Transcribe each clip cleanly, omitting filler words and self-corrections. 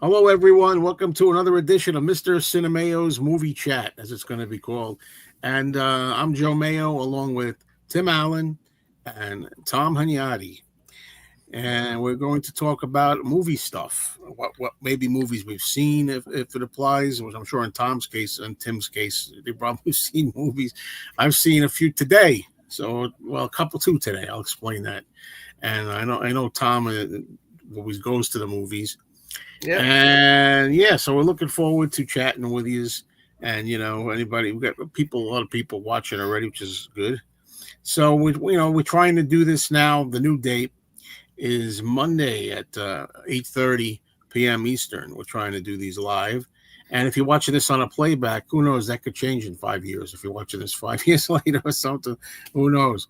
Hello, everyone. Welcome to another edition of Mr. CineMayo's Movie Chat, as it's going to be called. And I'm Joe Mayo, along with Tim Allen and Tom Hunyadi. And we're going to talk about movie stuff. What maybe movies we've seen, if it applies. Which I'm sure in Tom's case and Tim's case, they've probably seen movies. I've seen a few today. So, well, a couple too today. I'll explain that. And I know Tom always goes to the movies. Yeah. And yeah, so we're looking forward to chatting with you. And anybody, we've got a lot of people watching already, which is good. So we're trying to do this now. The new date is Monday at 8:30 p.m. Eastern. We're trying to do these live. And if you're watching this on a playback, who knows? That could change in 5 years. If you're watching this 5 years later or something, who knows?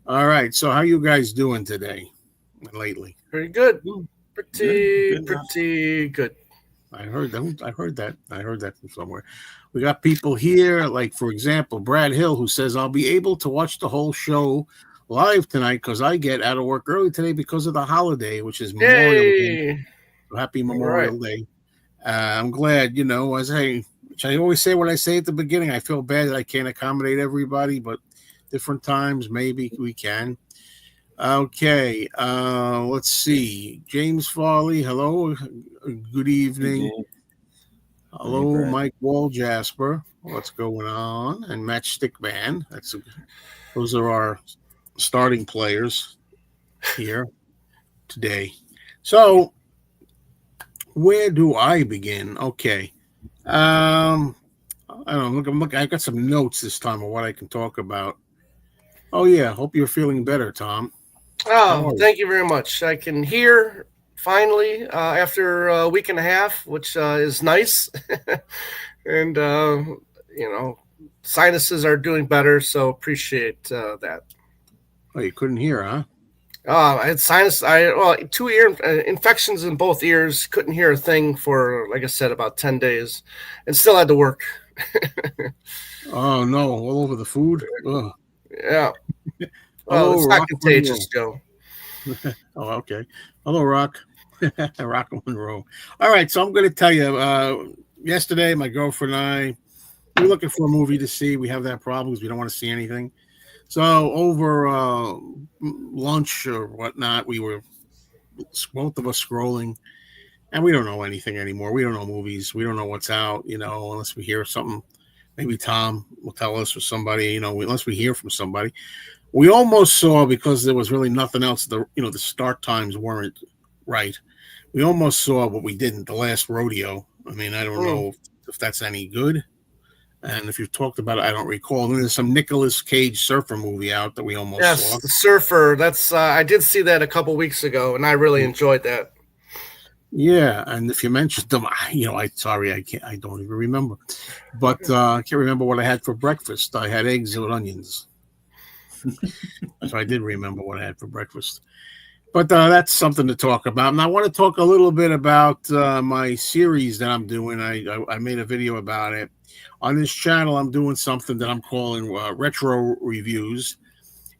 All right. So how you guys doing today and lately? Pretty good. Good. Pretty good. I heard that. I heard that from somewhere. We got people here, like, for example, Brad Hill, who says, I'll be able to watch the whole show live tonight because I get out of work early today because of the holiday, which is Memorial Day. Happy Memorial Day. I'm glad, which I always say what I say at the beginning. I feel bad that I can't accommodate everybody, but different times, maybe we can. Okay, let's see. James Farley, hello. Good evening. Hello, Mike Walljasper. What's going on? And Matchstick Man. Those are our starting players here today. So, where do I begin? Okay. I don't know. Look. I got some notes this time of what I can talk about. Oh yeah. Hope you're feeling better, Tom. Oh, thank you very much. I can hear finally after a week and a half, which is nice. And, sinuses are doing better, so appreciate that. Oh, you couldn't hear, huh? I had sinus. 2 ear infections in both ears. Couldn't hear a thing for, like I said, about 10 days, and still had to work. Oh no! All over the food. Ugh. Yeah. Well, it's not contagious, Joe. Oh, okay. Hello, Rock. Rock Monroe. All right, so I'm going to tell you. Yesterday, my girlfriend and I, we were looking for a movie to see. We have that problem because we don't want to see anything. So over lunch or whatnot, we were both of us scrolling, and we don't know anything anymore. We don't know movies. We don't know what's out, unless we hear something. Maybe Tom will tell us or somebody, unless we hear from somebody. We almost saw, because there was really nothing else, the start times weren't right. We almost saw, but we didn't, The Last Rodeo. I mean, I don't know if that's any good. And if you've talked about it, I don't recall. And there's some Nicolas Cage surfer movie out that we almost saw. Yes, the Surfer. That's I did see that a couple weeks ago, and I really enjoyed that. Yeah, and if you mentioned them, I don't even remember. But I can't remember what I had for breakfast. I had eggs with onions. So I did remember what I had for breakfast. But that's something to talk about. And I want to talk a little bit about my series that I'm doing. I made a video about it. On this channel, I'm doing something that I'm calling retro reviews.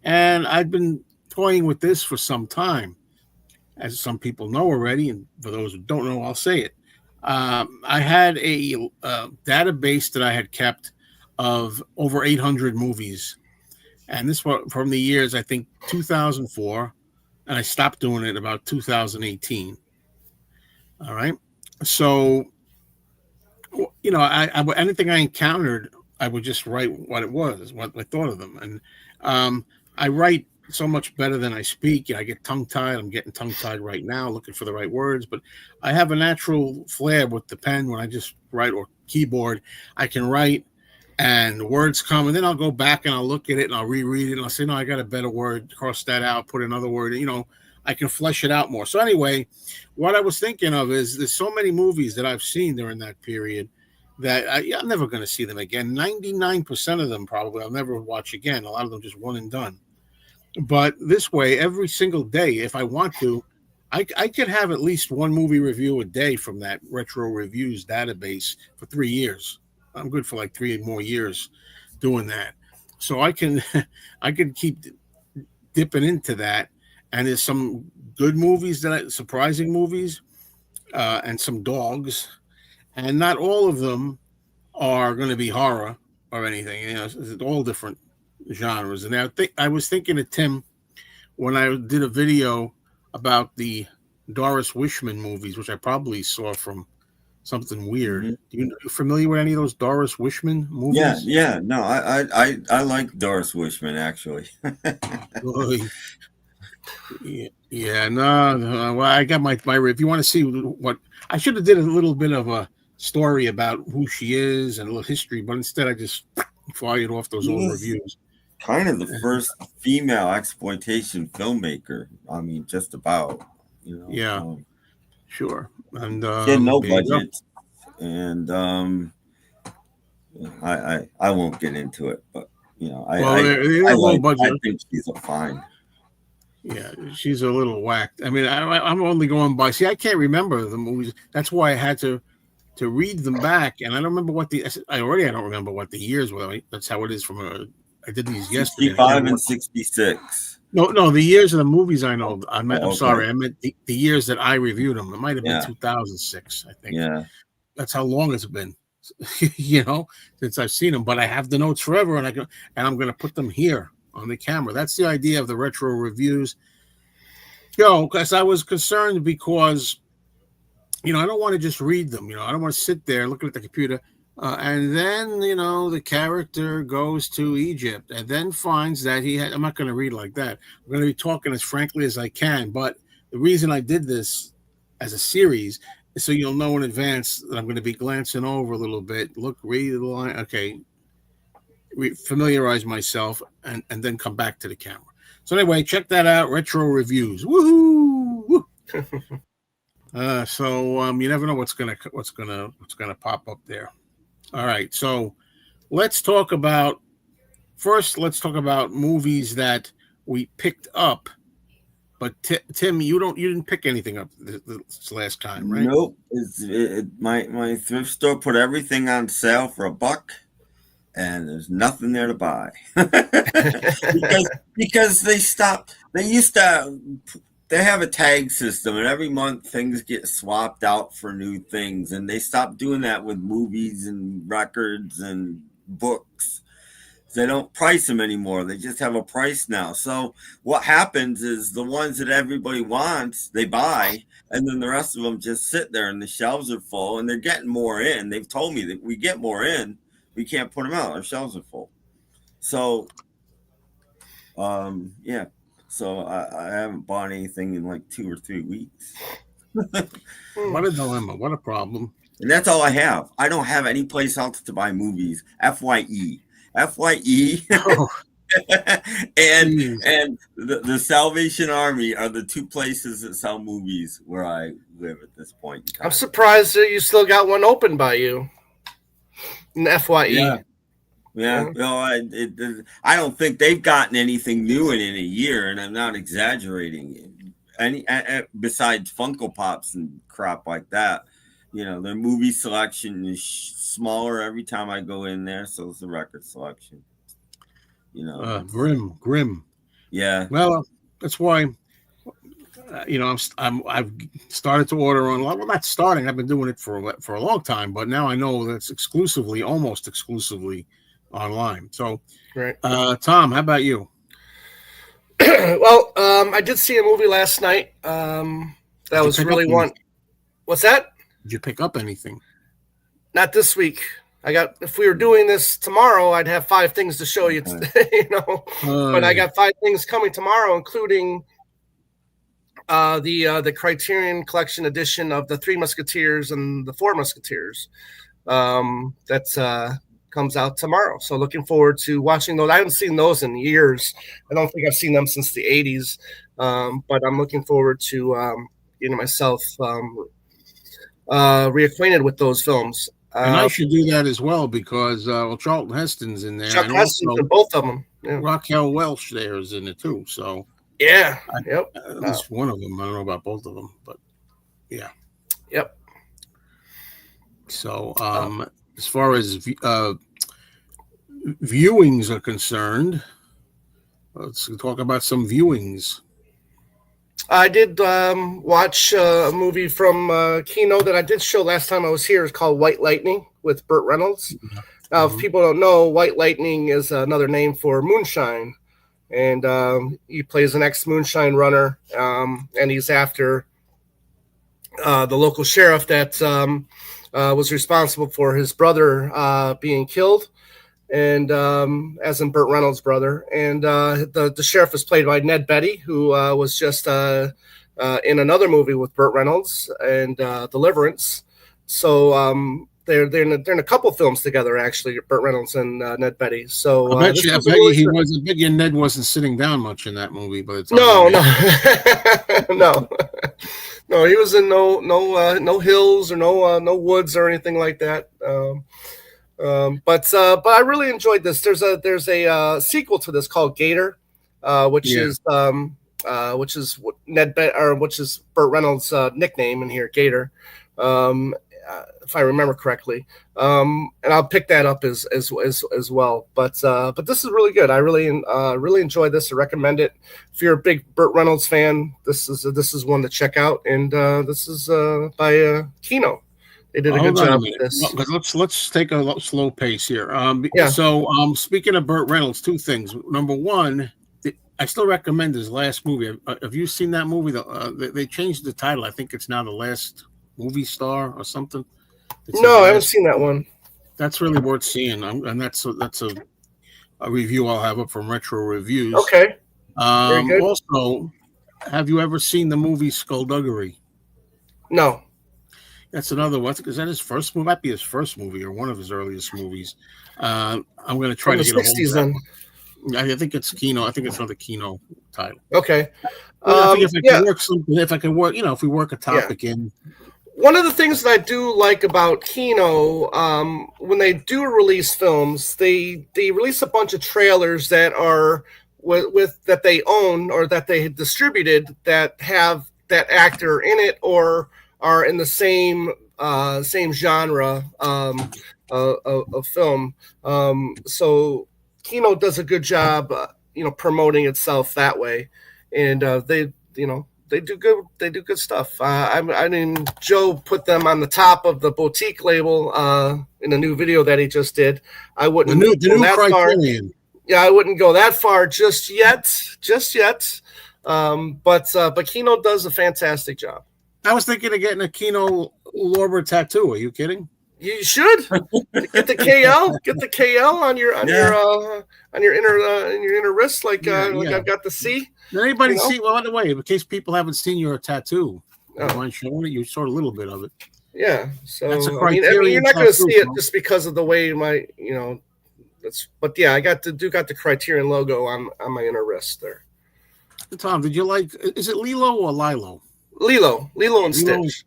And I've been toying with this for some time, as some people know already. And for those who don't know, I'll say it. I had a database that I had kept of over 800 movies. And this was from the years, I think, 2004. And I stopped doing it about 2018. All right. So, I anything I encountered, I would just write what it was, what I thought of them. And I write so much better than I speak. I get tongue-tied. I'm getting tongue-tied right now, looking for the right words. But I have a natural flair with the pen when I just write, or keyboard. I can write, and words come, and then I'll go back and I'll look at it and I'll reread it and I'll say, no, I got a better word, cross that out, put another word, I can flesh it out more. So anyway, what I was thinking of is there's so many movies that I've seen during that period that I'm never going to see them again. 99% of them probably I'll never watch again. A lot of them just one and done. But this way, every single day, if I want to, I could have at least one movie review a day from that retro reviews database for 3 years. I'm good for like 3 more years doing that. So I can keep dipping into that. And there's some good movies, surprising movies. and some dogs, and not all of them are going to be horror or anything. It's all different genres. And I was thinking of Tim when I did a video about the Doris Wishman movies, which I probably saw from something weird. Hmm. You familiar with any of those Doris Wishman Yeah, movies? yeah. No, I like Doris Wishman actually. Really? Yeah, no. Well, I got my. If you want to see what I should have did a little bit of a story about who she is and a little history, but instead I just fired off those He old was reviews. kind of the first female exploitation filmmaker. I mean, just about. You know, Yeah, sure. And she had no there you go. budget, and I won't get into it, but Well, they're low I budget. think she's a fine. Yeah, she's a little whacked. I mean, I'm only going by. See, I can't remember the movies. That's why I had to read them back, and I don't remember what the. I don't remember what the years were. I mean, that's how it is from a. I did these yesterday. 65 and 66. No, the years of the movies I know. I'm Oh, okay. sorry, I meant the years that I reviewed them. It might have been Yeah. 2006, I think. Yeah. That's how long it's been, since I've seen them. But I have the notes forever, and I'm going to put them here on the camera. That's the idea of the retro reviews. Because I was concerned because, I don't want to just read them. I don't want to sit there looking at the computer. And then, the character goes to Egypt and then finds that I'm not going to read like that. I'm going to be talking as frankly as I can. But the reason I did this as a series is so you'll know in advance that I'm going to be glancing over a little bit. Look, read the line. Okay. Familiarize myself and then come back to the camera. So anyway, check that out. Retro reviews. Woohoo! So you never know what's gonna pop up there. All right, so let's talk about movies that we picked up. But Tim, you didn't pick anything up this last time, right? Nope. My thrift store put everything on sale for $1, and there's nothing there to buy because they stopped. They used to. They have a tag system, and every month things get swapped out for new things, and they stopped doing that with movies and records and books. They don't price them anymore. They just have a price now. So what happens is the ones that everybody wants, they buy, and then the rest of them just sit there, and the shelves are full, and they're getting more in. They've told me that we get more in, we can't put them out. Our shelves are full. So, yeah. So I haven't bought anything in like 2 or 3 weeks. What a dilemma. What a problem. And that's all I have. I don't have any place else to buy movies. FYE. Oh, and the Salvation Army are the 2 places that sell movies where I live at this point. I'm surprised that you still got one open by you. An FYE. Yeah. No, I don't think they've gotten anything new in a year, and I'm not exaggerating. Besides Funko Pops and crap like that, their movie selection is smaller every time I go in there. So is the record selection. Grim. Yeah. Well, that's why. I've started to order online. Well, not starting. I've been doing it for a long time, but now I know that's almost exclusively online. So, Right. Tom, how about you? Well, I did see a movie last night. That was really one. What's that? Did you pick up anything? Not this week. If we were doing this tomorrow, I'd have 5 things to show you, but I got 5 things coming tomorrow, including the Criterion Collection edition of the 3 Musketeers and the 4 Musketeers. That's comes out tomorrow. So looking forward to watching those. I haven't seen those in years. I don't think I've seen them since the 80s. But I'm looking forward to getting myself reacquainted with those films. And I should do that as well because Charlton Heston's in there. Chuck Heston's in both of them. Yeah. Raquel Welch there is in it too. So yeah, at least one of them. I don't know about both of them, but yeah. Yep. So as far as viewings are concerned, let's talk about some viewings. I did watch a movie from Kino that I did show last time I was here. It's called White Lightning with Burt Reynolds. Now, if people don't know, White Lightning is another name for moonshine. And he plays an ex-moonshine runner, and he's after the local sheriff that was responsible for his brother being killed, and as in Burt Reynolds' brother. And the sheriff is played by Ned Beatty, who was just in another movie with Burt Reynolds and Deliverance. So they're in a couple films together, actually, Burt Reynolds and Ned Beatty. So I bet you Ned wasn't sitting down much in that movie, but it's no. No, he was in no hills or no woods or anything like that. But I really enjoyed this. There's a sequel to this called Gator, which is which is Burt Reynolds' nickname in here, Gator, if I remember correctly. And I'll pick that up as well. But this is really good. I really enjoyed this. I recommend it. If you're a big Burt Reynolds fan, this is one to check out. And this is by Kino. They did a good job with this. Well, let's take a slow pace here. Yeah. So speaking of Burt Reynolds, two things. Number one, I still recommend his last movie. Have you seen that movie? They changed the title. I think it's now The Last Movie Star or something. No, I haven't seen that one. That's really worth seeing, and that's a review I'll have up from Retro Reviews. Okay. Very good. Also, have you ever seen the movie Skullduggery? No. That's another one. Is that his first movie? Might be his first movie or one of his earliest movies. I'm going to try to get a hold of that. I think it's Kino. I think it's another Kino title. Okay. I think if I can work, if we work a topic in. One of the things that I do like about Kino, when they do release films, they release a bunch of trailers that are with that they own or that they distributed that have that actor in it or are in the same genre of film. So Kino does a good job, promoting itself that way, and they do good stuff. I mean, Joe put them on the top of the boutique label in a new video that he just did. I wouldn't go that Criterion. Far. Yeah, I wouldn't go that far just yet. But Kino does a fantastic job. I was thinking of getting a Kino Lorber tattoo. Are you kidding? You should get the KL. Get the KL on your inner wrist, like I've got the C. Did anybody see? Well, by the way, in case people haven't seen your tattoo, you mind showing it? You saw a little bit of it. Yeah. So you're not going to see it just because of the way but yeah, I got the Criterion logo on my inner wrist there. Tom, did you like? Is it Lilo or Lilo? Lilo and Stitch.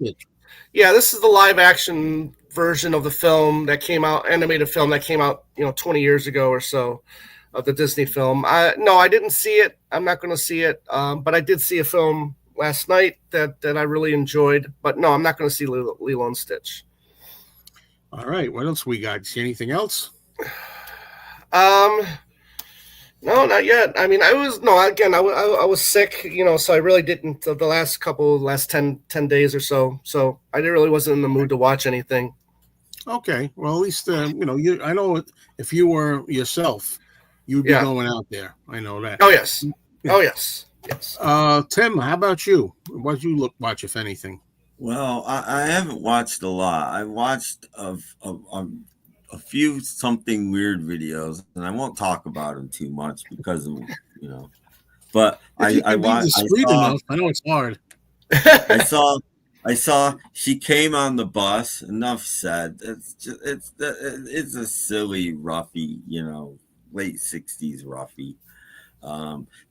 Yeah, this is the live action version of the film that came out, animated film that came out, 20 years ago or so, of the Disney film. I didn't see it. I'm not going to see it. But I did see a film last night that I really enjoyed. But no, I'm not going to see Lilo and Stitch. All right. What else we got? See anything else? No, not yet. I mean, I was sick, so I really didn't the last 10 days or so. So I really wasn't in the mood to watch anything. Okay. Well, at least, I know if you were yourself, you'd be going out there. I know that. Oh, yes. Yeah. Oh, yes. Yes. Tim, how about you? What did you watch, if anything? Well, I haven't watched a lot. I watched a few something weird videos, and I won't talk about them too much because of But I watched. I know it's hard. I saw she came on the bus. Enough said. It's a silly roughy, late 60s roughy.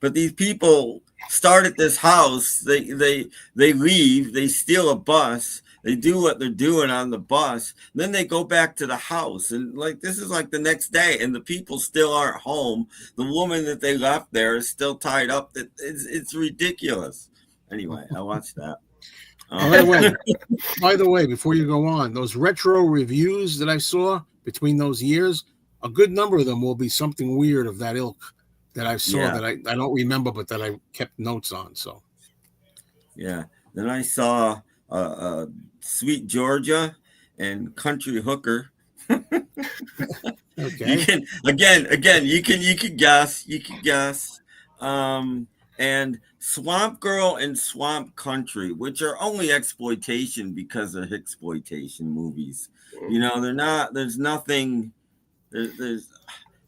But these people start at this house. They leave. They steal a bus. They do what they're doing on the bus. Then they go back to the house. And this is the next day. And the people still aren't home. The woman that they left there is still tied up. It's ridiculous. Anyway, I watched that. By the way, before you go on, those retro reviews that I saw between those years, a good number of them will be something weird of that ilk that I saw that I don't remember, but that I kept notes on. So Yeah. Then I saw Sweet Georgia and Country Hooker. You Okay. can you can guess. Um, and Swamp Girl and Swamp Country, which are only exploitation because of exploitation movies. You know, they're not. There's nothing. There's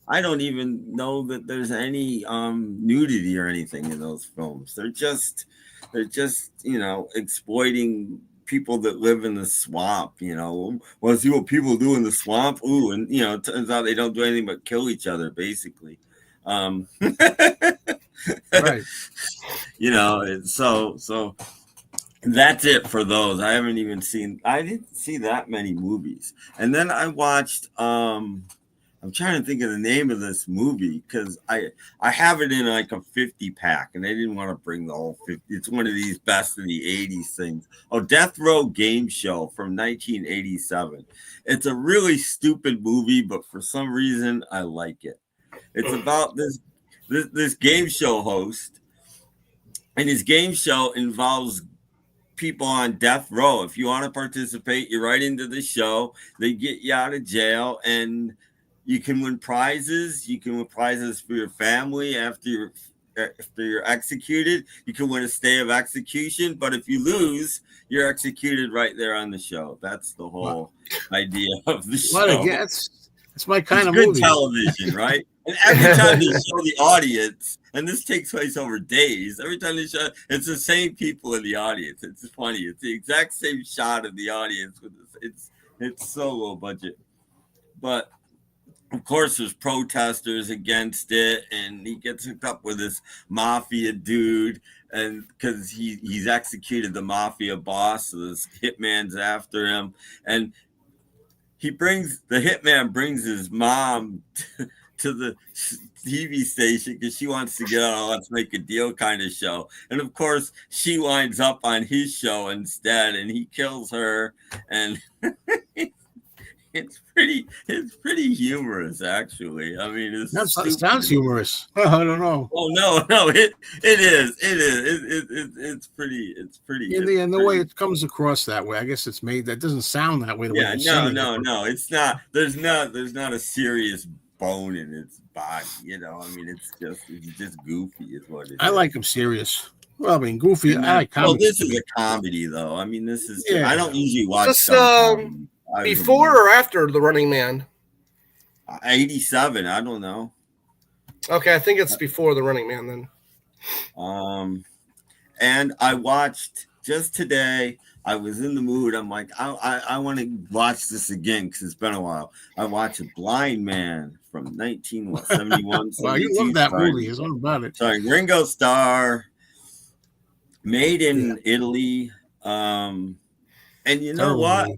I don't even know that there's any nudity or anything in those films. They're just exploiting people that live in the swamp. Want to see what people do in the swamp? Ooh, and it turns out they don't do anything but kill each other, basically. Um, Right. so that's it for those. I didn't see that many movies. And then I watched I'm trying to think of the name of this movie because I have it in like a 50 pack and I didn't want to bring the whole 50. It's one of these best of the 80s things. Oh, Death Row Game Show from 1987. It's a really stupid movie, but for some reason I like it. It's about this game show host, and his game show involves people on death row. If you want to participate, you're right into the show. They get you out of jail, and you can win prizes. You can win prizes for your family after you're executed. You can win a stay of execution, but if you lose, you're executed right there on the show. That's the whole idea of the show. What a guess. It's my kind It's of good movie. television, right? And every time they show the audience, and this takes place over days, every time they show, it's the same people in the audience. It's funny. It's the exact same shot of the audience. It's so low budget, but of course there's protesters against it, and he gets hooked up with this mafia dude, and because he's executed the mafia boss, so this hitman's after him, and the hitman brings his mom to the TV station because she wants to get on a Let's Make a Deal kind of show. And of course, she winds up on his show instead, and he kills her. And it's pretty humorous, actually. I mean, That sounds humorous. I don't know. Oh no, it is. It's pretty. In the way it comes across that way, I guess it's made. That doesn't sound that way. Yeah, no. It's not. There's not a serious bone in its body. I mean, it's just goofy, is what it is. I like them serious. Well, I mean, goofy. I like comedy. Well, this is a comedy, though. I mean, this is. Yeah. I don't usually watch. Just before or after The Running Man? 87. I don't know. Okay, I think it's before The Running Man then. And I watched just today. I was in the mood. I'm like, I want to watch this again because it's been a while. I watched Blind Man from 1971. Wow, you love that movie. It's all about it. Sorry, Ringo Starr, made in Italy. And you know what?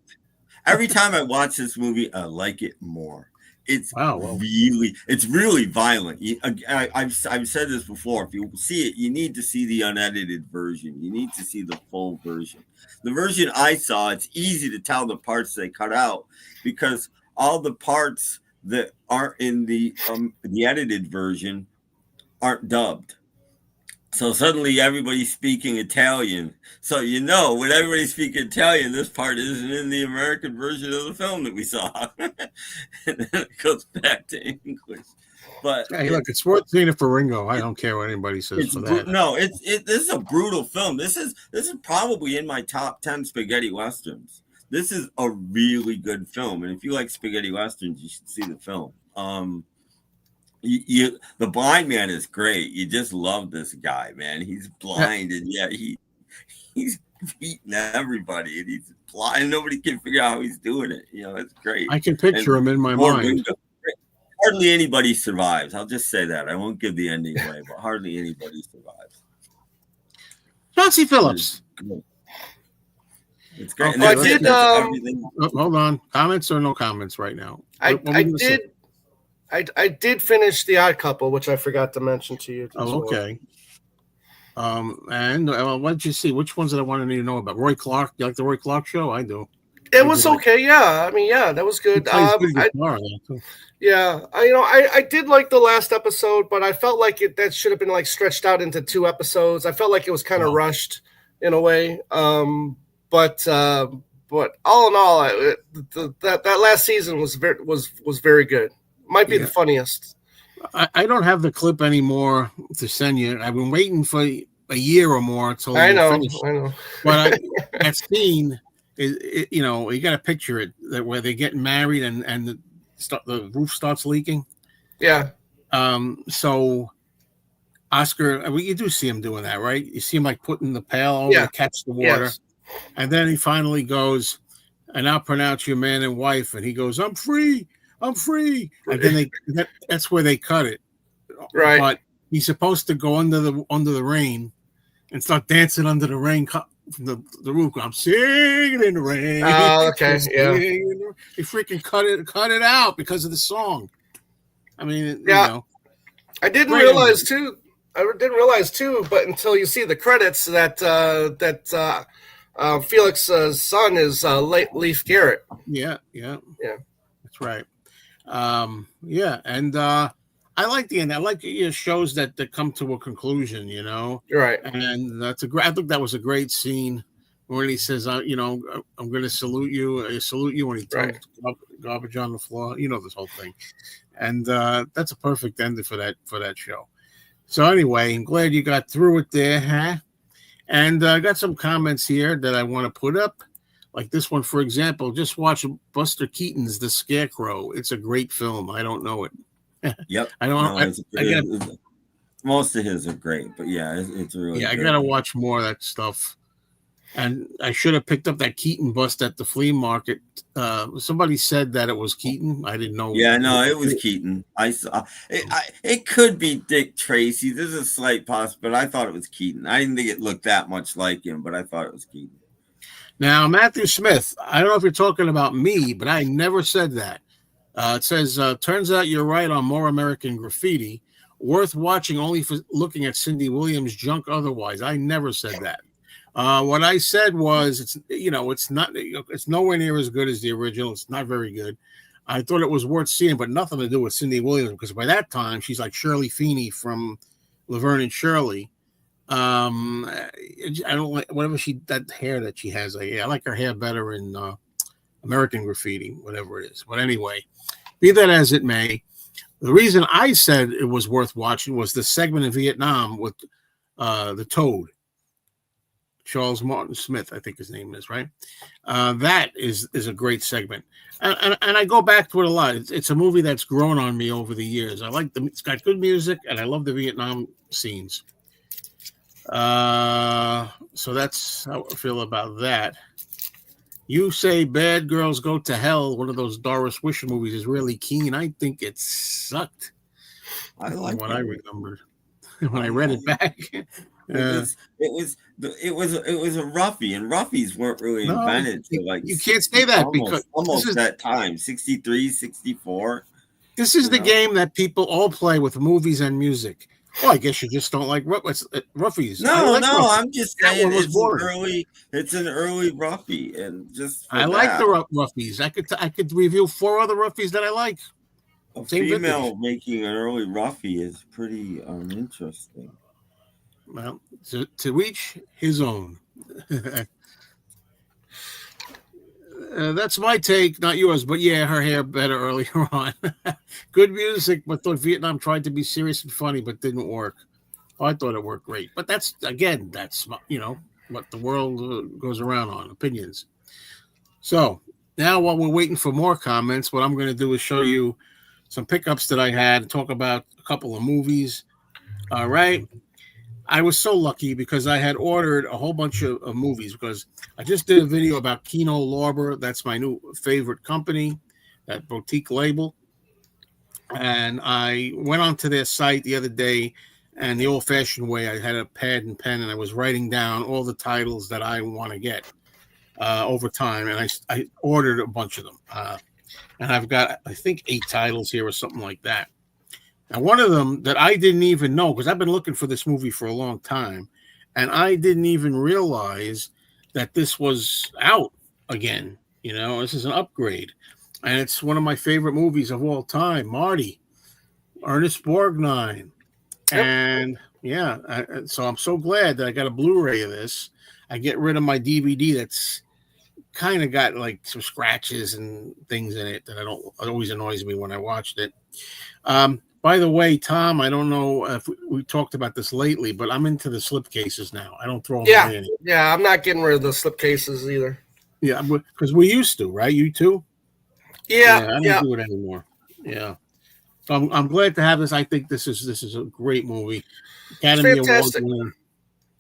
Every time I watch this movie, I like it more. It's really violent. I've said this before. If you see it, you need to see the unedited version. You need to see the full version. The version I saw, it's easy to tell the parts they cut out because all the parts that aren't in the edited version aren't dubbed. So suddenly everybody's speaking Italian. So when everybody's speaking Italian, this part isn't in the American version of the film that we saw. And then it goes back to English. But hey, look, it's worth seeing it for Ringo. I don't care what anybody says for that. No, this is a brutal film. This is probably in my top 10 spaghetti westerns. This is a really good film, and if you like spaghetti westerns, you should see the film. The Blind Man is great. You just love this guy, man. He's blind, and yet he's beating everybody, and he's blind. Nobody can figure out how he's doing it. It's great. I can picture him in my mind. Hardly anybody survives. I'll just say that. I won't give the ending away, but hardly anybody survives. Chauncey Phillips. It's great. I did. Hold on. Comments or no comments right now? I did finish The Odd Couple, which I forgot to mention to you. Oh, okay. And what did you see? Which ones did I want to know about? Roy Clark. You like the Roy Clark show? I do. It was okay. Yeah, I mean, yeah, that was good. I did like the last episode, but I felt like that should have been like stretched out into 2 episodes. I felt like it was kind of rushed. in a way. But all in all, that last season was very good. Might be the funniest. I don't have the clip anymore to send you. I've been waiting for a year or more until I you know, finish. I know. But that scene is, you know, you got to picture it that where they're getting married and the roof starts leaking. Yeah. So Oscar, I mean, you do see him doing that, right? You see him like putting the pail over to catch the water, Yes. and then he finally goes, "And I'll pronounce you man and wife," and he goes, "I'm free, I'm free," and then that's where they cut it. Right. But he's supposed to go under the rain and start dancing under the rain from the roof. I'm singing in the rain. Oh, okay. Yeah. They freaking cut it out because of the song. I mean, Yeah. you know. I didn't realize too, but until you see the credits that Felix's son is Leif Garrett. Yeah. That's right. Yeah, and I like the end. I like shows that come to a conclusion. You know, Right. And that's a great. I think that was a great scene when he says, "You know, I'm going to salute you. I salute you." When he throws garbage on the floor, you know, this whole thing, and that's a perfect ending for that show. So anyway, I'm glad you got through it there, huh? And I got some comments here that I want to put up. Like this one, for example, just watch Buster Keaton's The Scarecrow. It's a great film. I don't know it. Yep. I don't know. Most of his are great, but yeah, it's really good. I got to watch more of that stuff. And I should have picked up that Keaton bust at the flea market. Somebody said that it was Keaton. I didn't know. Yeah, no, it was Keaton. I saw it. It could be Dick Tracy. There's a slight possibility, but I thought it was Keaton. I didn't think it looked that much like him, but I thought it was Keaton. Now, Matthew Smith, I don't know if you're talking about me, but I never said that. It says, turns out you're right on More American Graffiti. Worth watching only for looking at Cindy Williams' junk otherwise. I never said that. What I said was, it's nowhere near as good as the original. It's not very good. I thought it was worth seeing, but nothing to do with Cindy Williams, because by that time, she's like Shirley Feeney from Laverne and Shirley. I don't like whatever that hair that she has. I like her hair better in American Graffiti, whatever it is. But anyway, be that as it may, the reason I said it was worth watching was the segment in Vietnam with the Toad, Charles Martin Smith, I think his name is, right? That is a great segment, and I go back to it a lot. It's a movie that's grown on me over the years. I like it's got good music, and I love the Vietnam scenes. So that's how I feel about that. You say Bad Girls Go to Hell, one of those Doris Wisher movies, is really keen. I think it sucked. I like what I remembered when I read it back. It was a roughie, and roughies weren't really invented to like. You can't say that because almost that time, 63, 64. This is the game that people all play with movies and music. Oh, I guess you just don't like roughies. No, I'm just saying it's an early roughie, and just I like the roughies. I could review 4 other roughies that I like. A female making an early roughie is pretty interesting. Well, to each his own. That's my take, not yours. But yeah, her hair better earlier on. Good music, but thought Vietnam tried to be serious and funny, but didn't work. I thought it worked great. But that's what the world goes around on, opinions. So now while we're waiting for more comments, what I'm going to do is show you some pickups that I had and talk about a couple of movies. All right. I was so lucky because I had ordered a whole bunch of movies because I just did a video about Kino Lorber. That's my new favorite company, that boutique label. And I went onto their site the other day, and the old-fashioned way, I had a pad and pen, and I was writing down all the titles that I want to get over time. And I ordered a bunch of them. And I've got, I think, 8 titles here or something like that. Now, one of them that I didn't even know, because I've been looking for this movie for a long time, and I didn't even realize that this was out again. You know, this is an upgrade. And it's one of my favorite movies of all time, Marty, Ernest Borgnine. And Yeah. So I'm so glad that I got a Blu-ray of this. I get rid of my DVD that's kind of got like some scratches and things in it that it always annoys me when I watched it. By the way, Tom, I don't know if we talked about this lately, but I'm into the slipcases now. I don't throw them Yeah, away anymore. yeah. I'm not getting rid of the slipcases either. Yeah, because we used to, right? You too? Yeah, Yeah, I don't yeah. do it anymore. Yeah. So I'm glad to have this. I think this is a great movie. It's Academy Award fantastic. winner.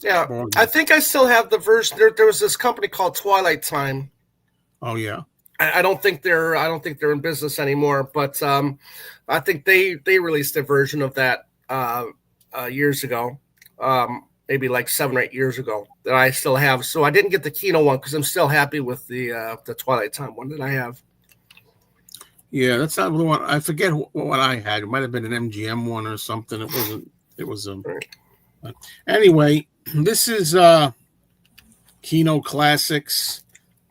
Yeah, Well, I think I still have the version. There was this company called Twilight Time. oh yeah. I don't think they're in business anymore, but I think they released a version of that years ago, maybe like 7 or 8 years ago that I still have. So I didn't get the Kino one because I'm still happy with the Twilight Time one that I have. Yeah, that's not the one. I forget what I had. It might have been an MGM one or something. It wasn't. It was Right. Anyway, this is Kino Classics.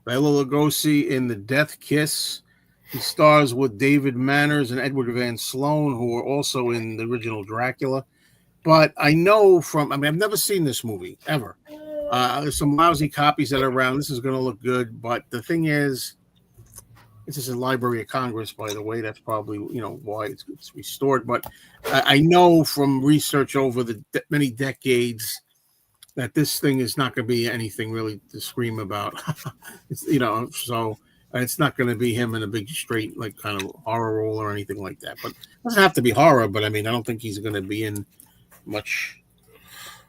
Bela Lugosi in The Death Kiss. He stars with David Manners and Edward Van Sloan, who are also in the original Dracula. But I know I've never seen this movie, ever. There's some lousy copies that are around. This is going to look good. But the thing is, this is a Library of Congress, by the way. That's probably, why it's restored. But I know from research over the many decades that this thing is not going to be anything really to scream about. So it's not going to be him in a big straight, like kind of horror role or anything like that. But it doesn't have to be horror. But I mean, I don't think he's going to be in much.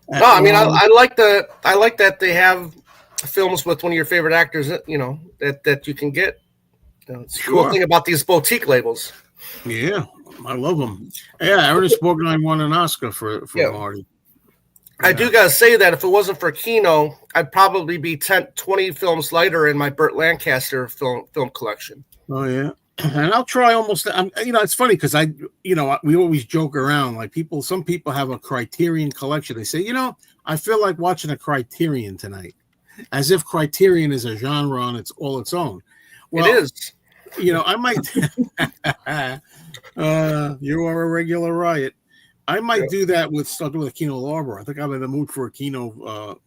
No, I mean, I like that they have films with one of your favorite actors. That you can get. It's a cool thing about these boutique labels. Yeah, I love them. Yeah, Ernest Borgnine won an Oscar for Marty. I do got to say that if it wasn't for Kino, I'd probably be 10, 20 films lighter in my Burt Lancaster film collection. Oh, yeah. And I'll try almost, it's funny because we always joke around. Like some people have a Criterion collection. They say, I feel like watching a Criterion tonight, as if Criterion is a genre on its own. Well, it is. I might, you are a regular riot. I might do that with a Kino Lorber. I think I'm in the mood for a Kino.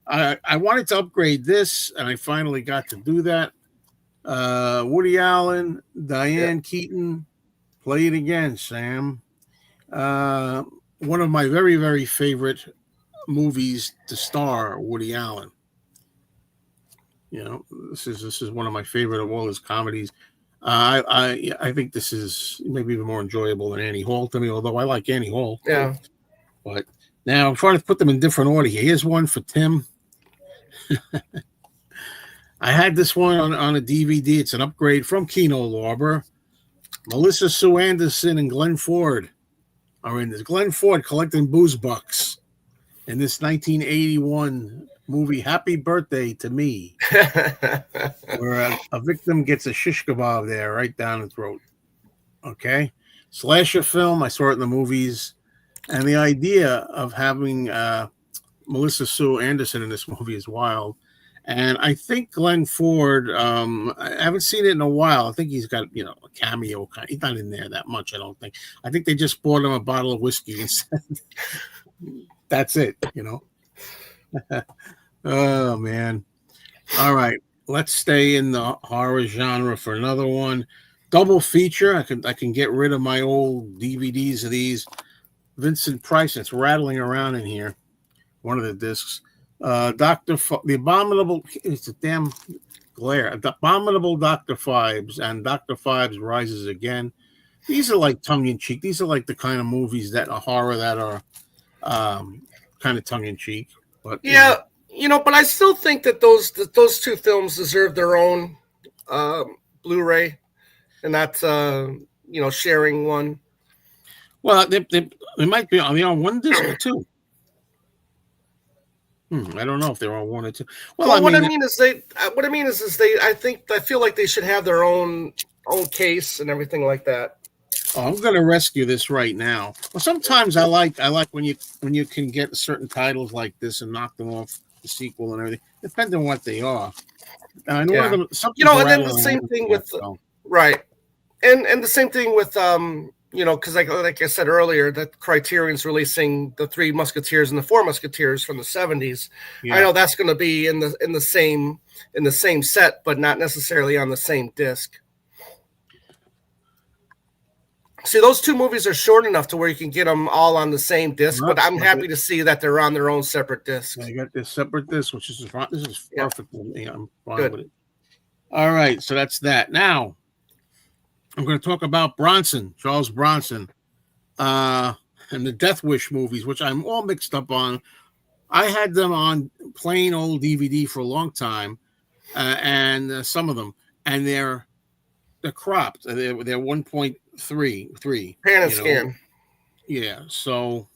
I wanted to upgrade this, and I finally got to do that. Woody Allen, Diane Keaton, play it again, Sam. One of my very, very favorite movies to star Woody Allen. This is one of my favorite of all his comedies. I think this is maybe even more enjoyable than Annie Hall to me, although I like Annie Hall. Yeah. But now I'm trying to put them in different order. Here's one for Tim. I had this one on a DVD. It's an upgrade from Kino Lorber. Melissa Sue Anderson and Glenn Ford are in this. Glenn Ford collecting booze bucks in this 1981 movie Happy Birthday to Me, where a victim gets a shish kebab there right down the throat. Okay. Slasher film. I saw it in the movies. And the idea of having Melissa Sue Anderson in this movie is wild. And I think Glenn Ford, I haven't seen it in a while. I think he's got, a cameo. He's not in there that much, I don't think. I think they just bought him a bottle of whiskey and said, that's it, Oh, man. All right. Let's stay in the horror genre for another one. Double feature. I can get rid of my old DVDs of these. Vincent Price. It's rattling around in here. One of the discs. The Abominable. It's a damn glare. The Abominable Dr. Phibes and Dr. Phibes Rises Again. These are like tongue-in-cheek. These are like the kind of movies that are horror that are kind of tongue-in-cheek. But yeah. But I still think that those two films deserve their own Blu-ray, and that's sharing one. Well, they might be on one disc or two. I don't know if they're on one or two. Well, what I mean is they. I feel like they should have their own case and everything like that. Oh, I'm going to rescue this right now. Well, sometimes I like when you can get certain titles like this and knock them off the sequel and everything, depending on what they are. And one of them, and then the same thing with right, and the same thing with because like I said earlier, that Criterion's releasing the Three Musketeers and the Four Musketeers from the 70s. Yeah. I know that's going to be in the same set, but not necessarily on the same disc. See, those two movies are short enough to where you can get them all on the same disc, but I'm happy to see that they're on their own separate discs. I got this separate disc, which is this is perfect. Yeah. I'm fine Good. with it. All right, so that's that. Now I'm going to talk about Charles Bronson, and the Death Wish movies, which I'm all mixed up on. I had them on plain old DVD for a long time, and some of them, and they're cropped. They're 1.33 pan and scan. Yeah, so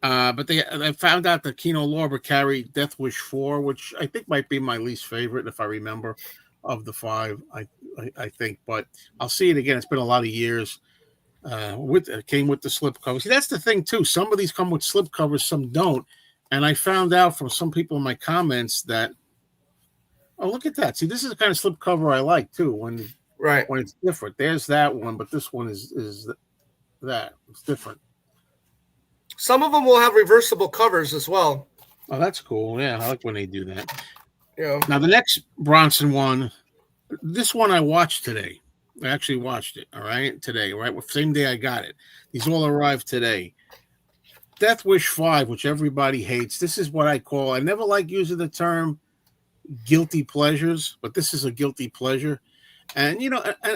but I found out that Kino Lorber carried Death Wish 4, which I think might be my least favorite if I remember of the 5. I think, but I'll see it again. It's been a lot of years. It came with the slip cover. See, that's the thing too. Some of these come with slip covers, some don't. And I found out from some people in my comments that, oh, look at that. See, this is the kind of slip cover I like too. When it's different. There's that one, but this one is that. It's different. Some of them will have reversible covers as well. Oh, that's cool. Yeah, I like when they do that. Yeah. Now the next Bronson one, this one I watched today. I actually watched it. All right, today. Right, same day I got it. These all arrived today. Death Wish 5, which everybody hates. This is what I call. I never like using the term guilty pleasures, but this is a guilty pleasure. And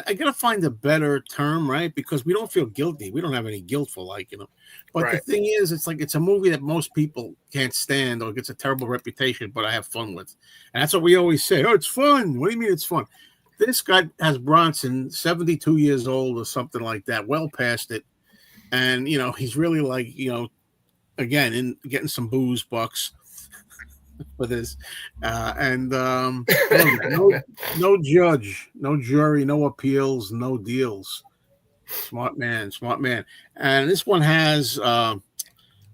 I gotta find a better term, right? Because we don't feel guilty. We don't have any guilt for liking them. But the thing is, it's a movie that most people can't stand or gets a terrible reputation, but I have fun with. And that's what we always say. Oh, it's fun. What do you mean it's fun? This guy has Bronson, 72 years old or something like that, well past it. And, he's really like, again, getting some booze bucks for this. No judge, no jury, no appeals, no deals. Smart man. And this one has,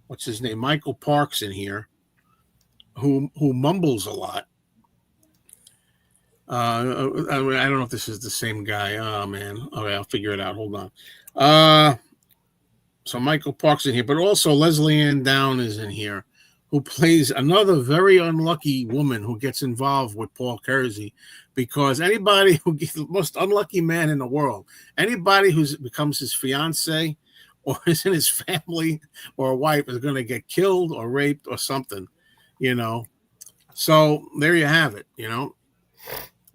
what's his name? Michael Parks in here, who mumbles a lot. I don't know if this is the same guy. Oh man. Okay, I'll figure it out. Hold on. So Michael Parks in here, but also Leslie Ann Down is in here, who plays another very unlucky woman who gets involved with Paul Kersey, because anybody who gets the most unlucky man in the world, anybody who becomes his fiance or is in his family or wife is going to get killed or raped or something, So there you have it,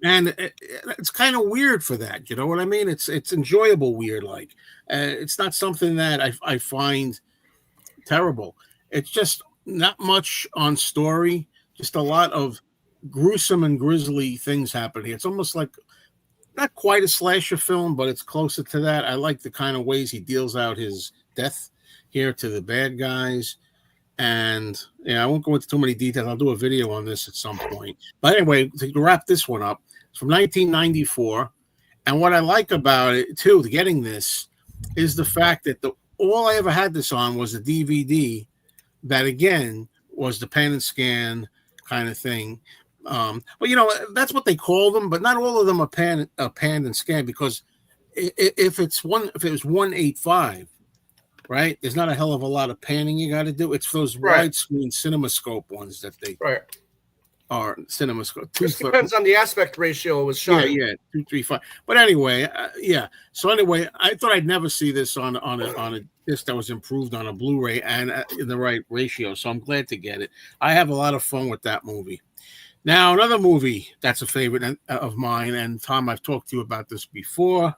And it's kind of weird for that. You know what I mean? It's enjoyable weird. Like it's not something that I find terrible. It's just not much on story. Just a lot of gruesome and grisly things happen here. It's almost like not quite a slasher film, but it's closer to that. I like the kind of ways he deals out his death here to the bad guys. And I won't go into too many details. I'll do a video on this at some point. But anyway, to wrap this one up, it's from 1994. And what I like about it, too, getting this, is the fact that all I ever had this on was a DVD that, again, was the pan and scan kind of thing. But, that's what they call them. But not all of them are pan and scan, because if it was 185, right? There's not a hell of a lot of panning you got to do. It's those widescreen CinemaScope ones that they are CinemaScope. It depends on the aspect ratio it was shot. Yeah, 235. But anyway, So anyway, I thought I'd never see this on a disc that was improved on a Blu-ray and in the right ratio. So I'm glad to get it. I have a lot of fun with that movie. Now, another movie that's a favorite of mine, and Tom, I've talked to you about this before.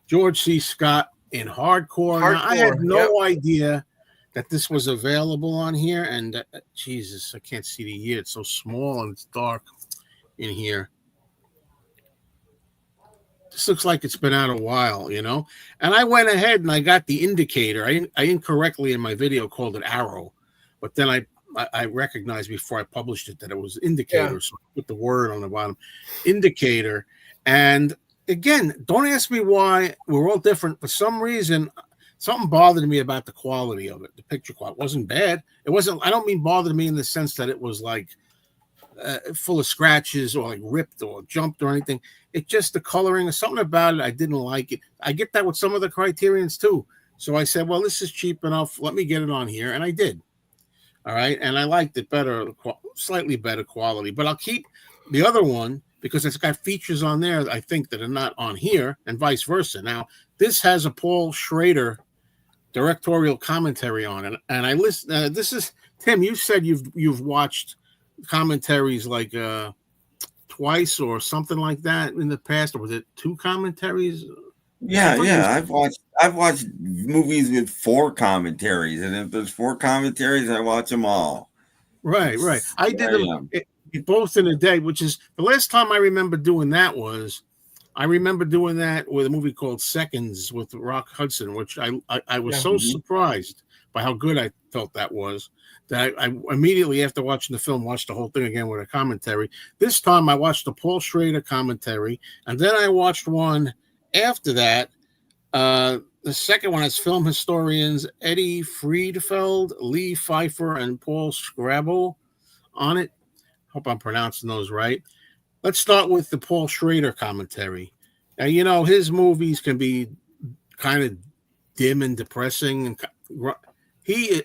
George C. Scott in Hardcore. Now, I had no idea that this was available on here, and Jesus, I can't see the year. It's so small and it's dark in here. This looks like it's been out a while, And I went ahead and I got the indicator. I incorrectly in my video called it Arrow, but then I recognized before I published it that it was indicator, so I put the word on the bottom, indicator. And again, don't ask me why. We're all different. For some reason, something bothered me about the quality of it. The picture quality wasn't bad. It wasn't. I don't mean bothered me in the sense that it was like full of scratches or like ripped or jumped or anything. It's just the coloring or something about it. I didn't like it. I get that with some of the Criterions too. So I said, well, this is cheap enough. Let me get it on here. And I did. All right. And I liked it better, slightly better quality. But I'll keep the other one because it's got features on there, I think, that are not on here and vice versa. Now, this has a Paul Schrader directorial commentary on it. And I listen. This is, Tim, you said you've watched commentaries like twice or something like that in the past, or was it 2 commentaries? Yeah. I've watched movies with 4 commentaries, and if there's 4 commentaries, I watch them all. Right. I did them both in a day, which is the last time I remember doing that was I remember doing that with a movie called Seconds with Rock Hudson, which I was so surprised by how good I felt that was that I immediately after watching the film watched the whole thing again with a commentary. This time I watched the Paul Schrader commentary, and then I watched one after that. The second one has film historians Eddie Friedfeld, Lee Pfeiffer, and Paul Scrabble on it. Hope I'm pronouncing those right. Let's start with the Paul Schrader commentary. Now, you know, his movies can be kind of dim and depressing. And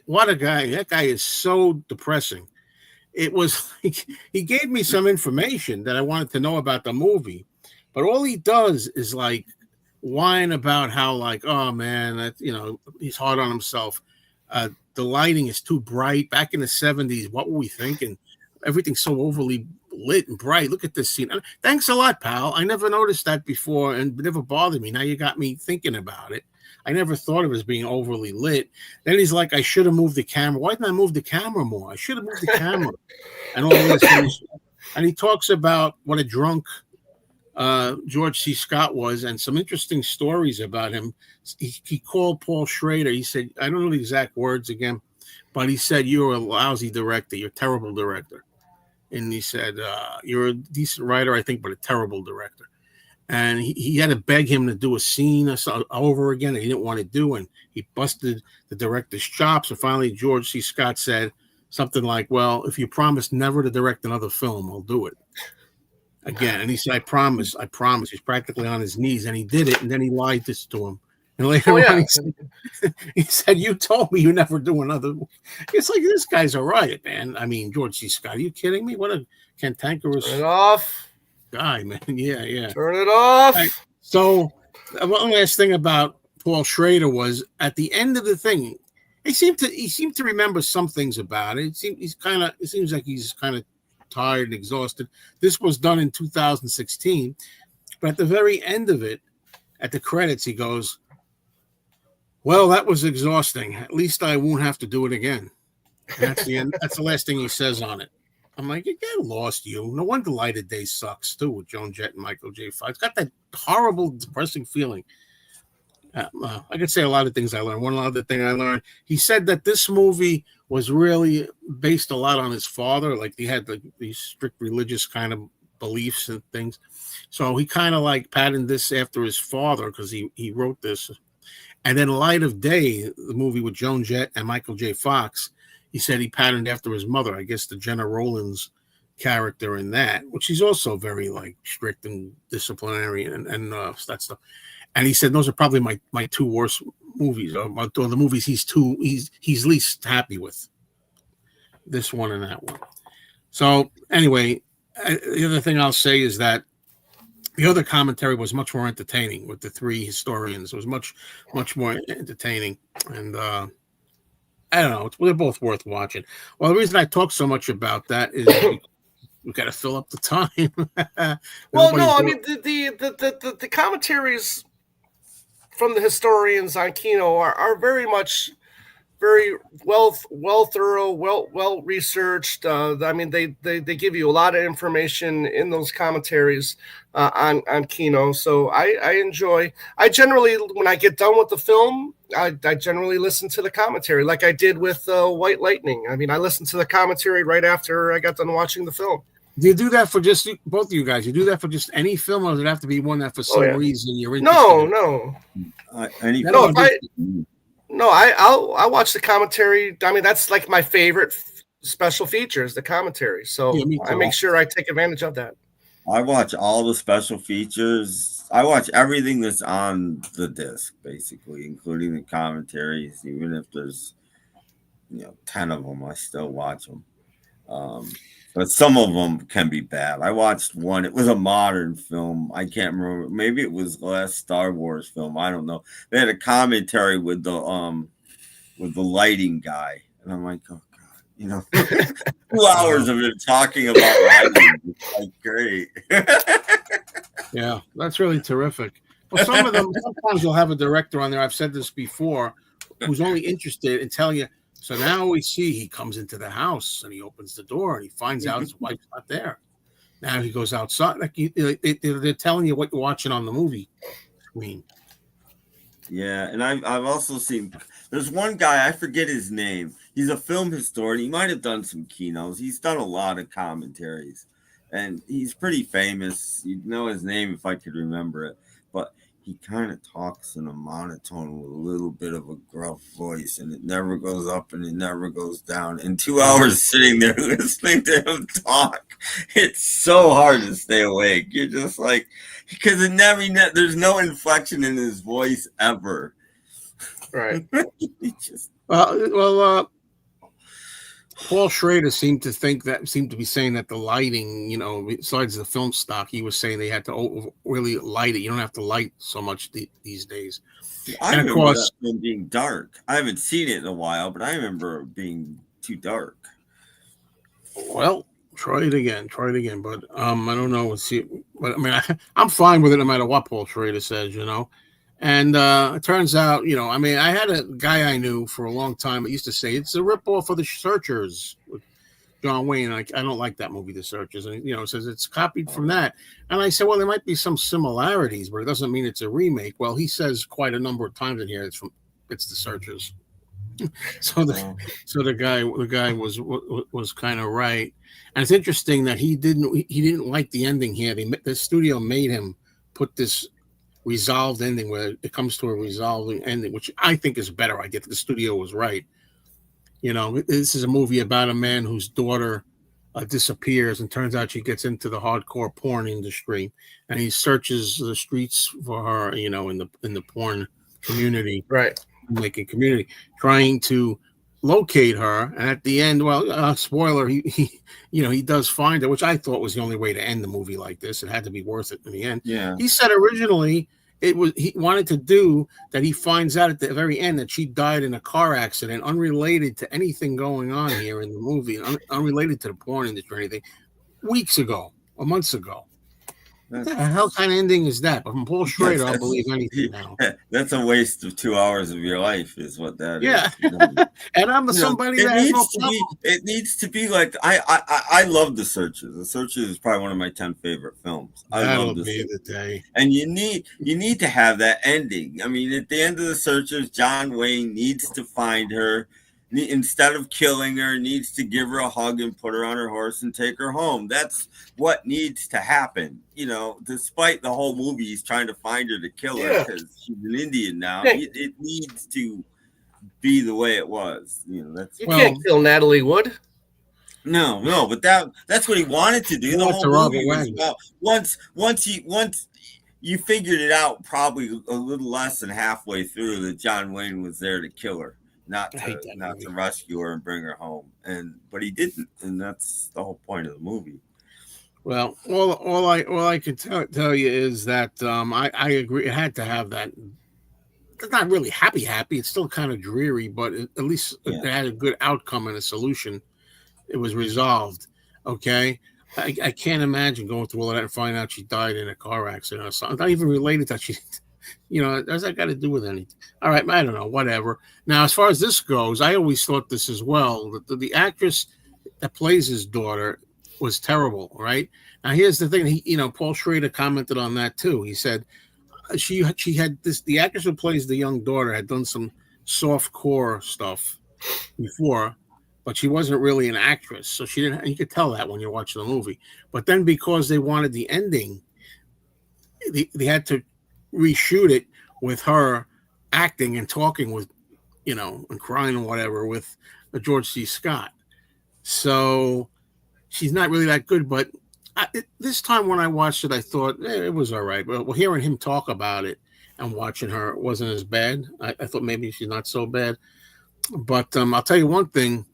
what a guy. That guy is so depressing. It was like he gave me some information that I wanted to know about the movie, but all he does is like whine about how like, oh man, that, you know, he's hard on himself. The lighting is too bright. Back in the 70s, what were we thinking? Everything's so overly lit and bright. Look at this scene. Thanks a lot, pal. I never noticed that before and it never bothered me. Now you got me thinking about it. I never thought of it as being overly lit. Then he's like, I should have moved the camera. Why didn't I move the camera more? I should have moved the camera. And all this. And he talks about what a drunk George C. Scott was and some interesting stories about him. He called Paul Schrader. He said, I don't know the exact words again, but he said, you're a lousy director. You're a terrible director. And he said, you're a decent writer, I think, but a terrible director. And he had to beg him to do a scene over again that he didn't want to do. And he busted the director's chops. And finally, George C. Scott said something like, well, if you promise never to direct another film, I'll do it again. And he said, I promise. He's practically on his knees. And he did it. And then he lied this to him. And later on, he said, you told me you never do another. It's like, this guy's a riot, man. I mean, George C. Scott, are you kidding me? What a cantankerous Turn it off guy, man. Yeah. Turn it off. Right. So one last thing about Paul Schrader was at the end of the thing, he seemed to remember some things about it. It seems like he's kind of tired and exhausted. This was done in 2016, but at the very end of it, at the credits, he goes, well, that was exhausting. At least I won't have to do it again. And that's the end. That's the last thing he says on it. I'm like, you get lost, you. No wonder Light of Day sucks, too, with Joan Jett and Michael J. Fox. It's got that horrible, depressing feeling. I could say a lot of things I learned. One other thing I learned, he said that this movie was really based a lot on his father. Like, he had these strict religious kind of beliefs and things. So he kind of like patterned this after his father because he wrote this. And then Light of Day, the movie with Joan Jett and Michael J. Fox, he said he patterned after his mother, I guess the Jenna Rollins character in that, which he's also very like strict and disciplinary and that stuff. And he said those are probably my 2 worst movies, or the movies he's least happy with. This one and that one. So anyway, the other thing I'll say is that the other commentary was much more entertaining with the 3 historians. It was much more entertaining. And I don't know. They're both worth watching. Well, the reason I talk so much about that is we got to fill up the time. Well, no, I mean, the commentaries from the historians on Kino are very much very well thorough, well researched. I mean, they give you a lot of information in those commentaries on Kino. So I enjoy. I generally, when I get done with the film, I generally listen to the commentary, like I did with White Lightning. I mean, I listened to the commentary right after I got done watching the film. Do you do that for just both of you guys? You do that for just any film, or does it have to be one that for some reason you're interested in? No. I'll watch the commentary. I mean, that's like my favorite special features, the commentary. So Yeah, me I too. make sure I take advantage of that. I watch all the special features. I watch everything that's on the disc, basically, including the commentaries. Even if there's 10 of them, I still watch them. But some of them can be bad. I watched one. It was a modern film. I can't remember. Maybe it was the last Star Wars film. I don't know. They had a commentary with the lighting guy, and I'm like, oh god, 2 hours of it talking about lighting. It's like great. Yeah, that's really terrific. Well, some of them, sometimes you'll have a director on there. I've said this before, who's only interested in telling you. So now we see he comes into the house and he opens the door and he finds out his wife's not there. Now he goes outside. Like they're telling you what you're watching on the movie screen. Yeah, and I've also seen. There's one guy, I forget his name. He's a film historian. He might have done some keynotes. He's done a lot of commentaries, and he's pretty famous. You'd know his name if I could remember it. But he kind of talks in a monotone with a little bit of a gruff voice, and it never goes up and it never goes down. And 2 hours sitting there listening to him talk, it's so hard to stay awake. You're just like, because there's no inflection in his voice ever. Right. Paul Schrader seemed to be saying that the lighting, besides the film stock, he was saying they had to really light it. You don't have to light so much these days. I remember that film being dark. I haven't seen it in a while, but I remember it being too dark. Well, try it again. But I don't know. But I mean, I'm fine with it no matter what Paul Schrader says, And it turns out, I had a guy I knew for a long time that used to say it's a ripoff of The Searchers with John Wayne. I don't like that movie, The Searchers. And, it says it's copied from that. And I said, well, there might be some similarities, but it doesn't mean it's a remake. Well, he says quite a number of times in here it's The Searchers. So the guy was kind of right. And it's interesting that he didn't like the ending here. The studio made him put this resolved ending where it comes to a resolving ending, which I think is better. I get that the studio was right. This is a movie about a man whose daughter disappears, and turns out she gets into the hardcore porn industry, and he searches the streets for her, in the porn community, right, making community, trying to locate her. And at the end, spoiler, he does find her, which I thought was the only way to end the movie like this. It had to be worth it in the end. Yeah. He said originally he wanted to do that. He finds out at the very end that she died in a car accident, unrelated to anything going on here in the movie, unrelated to the porn industry or anything, weeks ago or months ago. What the hell kind of ending is that? But from Paul Schrader, I'll believe anything now. That's a waste of 2 hours of your life, is what that is. And I'm somebody that has no problem. It needs to be like I love The Searchers. The Searchers is probably one of my 10 favorite films. That'll be the day. And you need to have that ending. I mean, at the end of The Searchers, John Wayne needs to find her. Instead of killing her, needs to give her a hug and put her on her horse and take her home. That's what needs to happen. Despite the whole movie, he's trying to find her to kill her because she's an Indian now. It needs to be the way it was. Can't kill Natalie Wood. No, but that's what he wanted to do. The whole movie was about once you figured it out, probably a little less than halfway through, that John Wayne was there to kill her. Not to rescue her and bring her home, but he didn't, and that's the whole point of the movie. Well, all I can tell you is that I agree. It had to have that. It's not really happy. It's still kind of dreary, but at least it had a good outcome and a solution. It was resolved. Okay, I can't imagine going through all of that and finding out she died in a car accident or something. Not even related that she. Does that got to do with anything? All right, I don't know, whatever. Now, as far as this goes, I always thought this as well, that the actress that plays his daughter was terrible, right? Now, here's the thing. Paul Schrader commented on that, too. He said she had this, the actress who plays the young daughter had done some soft core stuff before, but she wasn't really an actress. So she didn't, you could tell that when you're watching the movie. But then because they wanted the ending, they had to reshoot it with her acting and talking with, and crying and whatever with George C. Scott. So she's not really that good. But this time when I watched it, I thought it was all right. But hearing him talk about it and watching her, it wasn't as bad. I thought maybe she's not so bad. But I'll tell you one thing.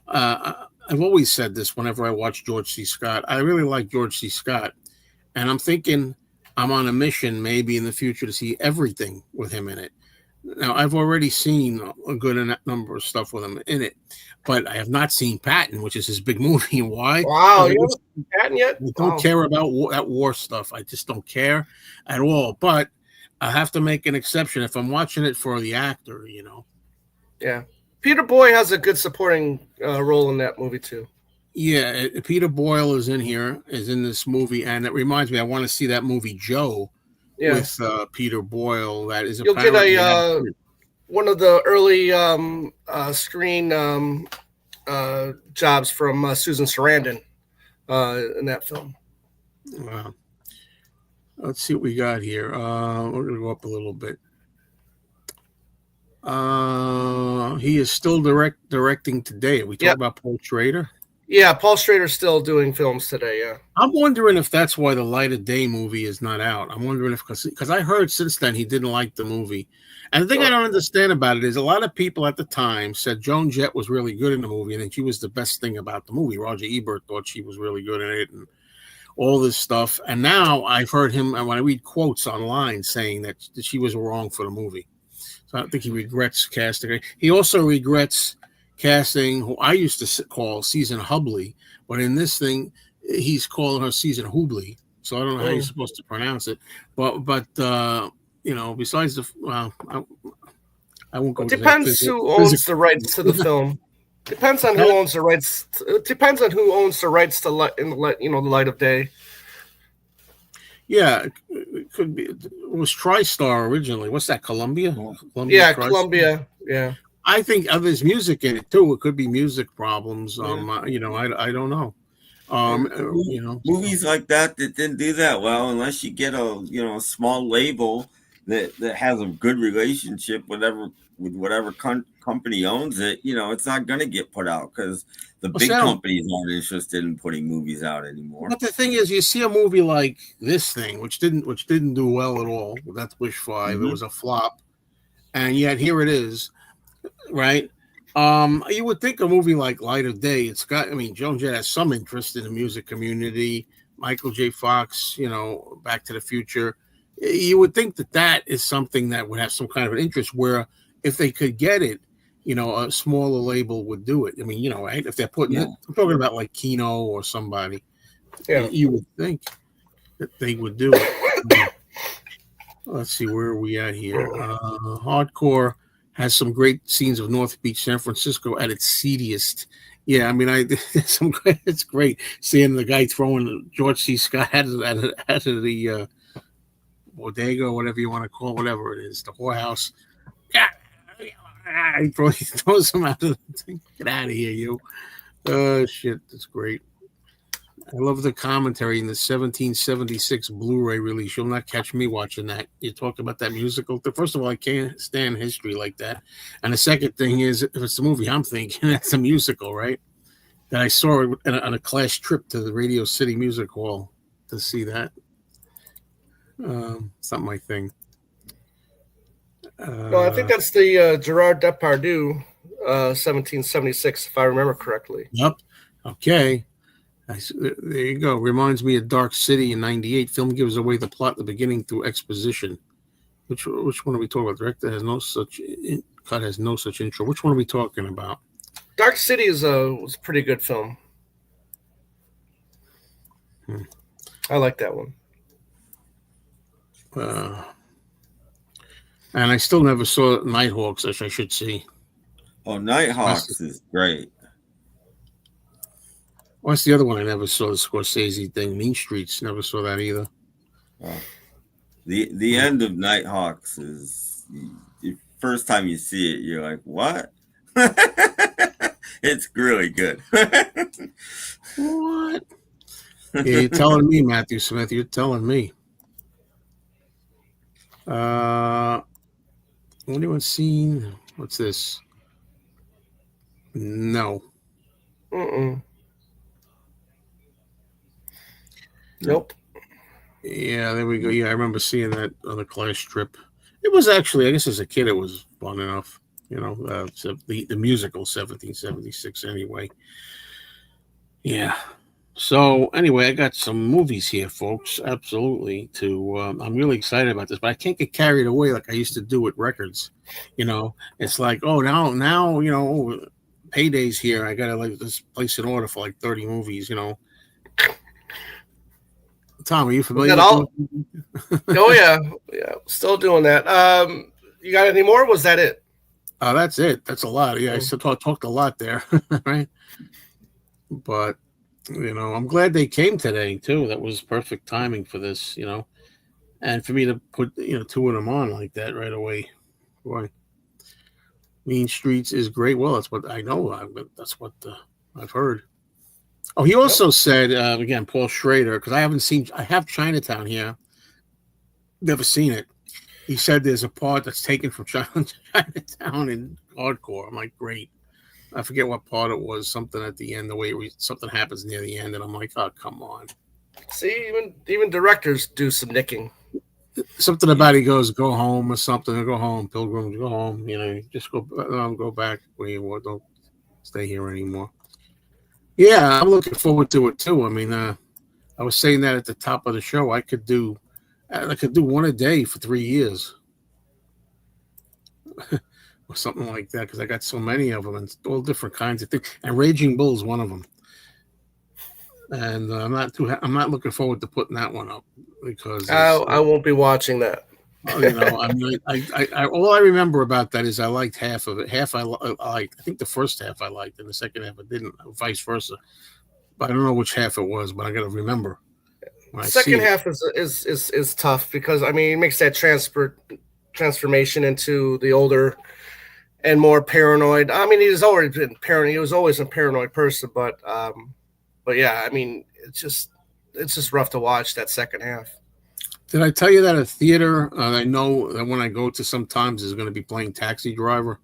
I've always said this whenever I watch George C. Scott. I really like George C. Scott. And I'm thinking I'm on a mission maybe in the future to see everything with him in it. Now, I've already seen a good number of stuff with him in it, but I have not seen Patton, which is his big movie. And why? Wow, Because you haven't seen Patton yet? I don't Wow. care about that war stuff. I just don't care at all. But I have to make an exception if I'm watching it for the actor, you know. Yeah. Peter Boy has a good supporting role in that movie too. Yeah, Peter Boyle is in this movie, and it reminds me, I want to see that movie Joe with Peter Boyle. That is You'll get apparently one of the early screen jobs from Susan Sarandon in that film. Wow. Let's see what we got here. We're going to go up a little bit. He is still directing today. We talk about Paul Schrader. Yeah, Paul Schrader's still doing films today. Yeah, I'm wondering if that's why the Light of Day movie is not out. I'm wondering if because I heard since then he didn't like the movie, and the thing I don't understand about it is a lot of people at the time said Joan Jett was really good in the movie and that she was the best thing about the movie. Roger Ebert thought she was really good in it and all this stuff. And now I've heard him when I read quotes online saying that she was wrong for the movie. So I think he regrets casting her. He also regrets casting who I used to call Season Hubley, but in this thing, he's calling her Season Hubley. So I don't know how you're supposed to pronounce it. But you know, besides the, I won't go. It depends who owns the rights to the film. Depends on who owns the rights. It depends on who owns the rights to the Light of Day. Yeah, it could be. It was TriStar originally. What's that? Columbia? Yeah, Columbia. Yeah. I think there's music in it too. It could be music problems. You know, I don't know. You know, movies like that didn't do that well unless you get a small label that has a good relationship with whatever company owns it. You know, it's not going to get put out because the big companies aren't interested in putting movies out anymore. But the thing is, you see a movie like this thing, which didn't do well at all. That's Wish 5. It was a flop, and yet here it is. Right. You would think a movie like Light of Day, Joan Jett has some interest in the music community. Michael J. Fox, you know, Back to the Future. You would think that is something that would have some kind of an interest where if they could get it, you know, a smaller label would do it. I mean, you know, right? If they're putting it, I'm talking about like Kino or somebody. Yeah. You would think that they would do it. Let's see, where are we at here? Hardcore has some great scenes of North Beach, San Francisco at its seediest. Yeah, I mean, it's great seeing the guy throwing George C. Scott out of the bodega or whatever you want to call it, whatever it is, the whorehouse. Yeah, he throws him out of the thing. Get out of here, you. Oh, shit, that's great. I love the commentary in the 1776 Blu-ray release. You'll not catch me watching that. You talk about that musical. First of all, I can't stand history like that. And the second thing is, if it's the movie I'm thinking, it's a musical, right? That I saw on a class trip to the Radio City Music Hall to see that. It's not my thing. No, I think that's the Gerard Depardieu 1776, if I remember correctly. Yep. Okay. There you go. Reminds me of Dark City in '98. Film gives away the plot at the beginning through exposition. Which one are we talking about? Director has no such cut has no such intro. Which one are we talking about? Dark City was a pretty good film. I like that one. And I still never saw Nighthawks, which I should see. Oh, Nighthawks is great. What's the other one I never saw? The Scorsese thing, Mean Streets. Never saw that either. The end of Nighthawks is the first time you see it, you're like, what? It's really good. What? Yeah, you're telling me, Matthew Smith. You're telling me. Anyone seen? What's this? No. Mm-mm. Nope. Yeah, there we go. Yeah, I remember seeing that on the class trip. It was actually, I guess, as a kid, it was fun enough. So the musical 1776. Anyway, yeah. So anyway, I got some movies here, folks. Absolutely. I'm really excited about this, but I can't get carried away like I used to do with records. It's like, oh, now, payday's here. I gotta like just place an order for like 30 movies. Tom, are you Was familiar that with those? all? Oh yeah, yeah. Still doing that. You got any more? Was that it? That's it. That's a lot. Yeah, I Mm. still talked a lot there, right? But I'm glad they came today too. That was perfect timing for this. And for me to put two of them on like that right away. Boy, Mean Streets is great. Well, that's what I know. That's what I've heard. Oh, he Yep. also said again, Paul Schrader, because I have Chinatown here. Never seen it. He said there's a part that's taken from Chinatown in Hardcore. I'm like, great. I forget what part it was. Something at the end, the way something happens near the end, and I'm like, oh, come on. See, even directors do some nicking. Something about he goes, go home or something. Go home, pilgrims, go home. Just go back where you were. Don't stay here anymore. Yeah, I'm looking forward to it too. I mean, I was saying that at the top of the show. I could do one a day for 3 years. Or something like that, because I got so many of them and all different kinds of things. And Raging Bull is one of them. And I'm not looking forward to putting that one up because I won't be watching that. I mean, I all I remember about that is I liked half of it. Half I liked. I think the first half I liked, and the second half I didn't. Vice versa. But I don't know which half it was. But I got to remember when I see Second it. half is tough because I mean it makes that transformation into the older and more paranoid. I mean he's always been paranoid. He was always a paranoid person, but yeah, I mean it's just rough to watch that second half. Did I tell you that a theater I know that when I go to sometimes is going to be playing Taxi Driver?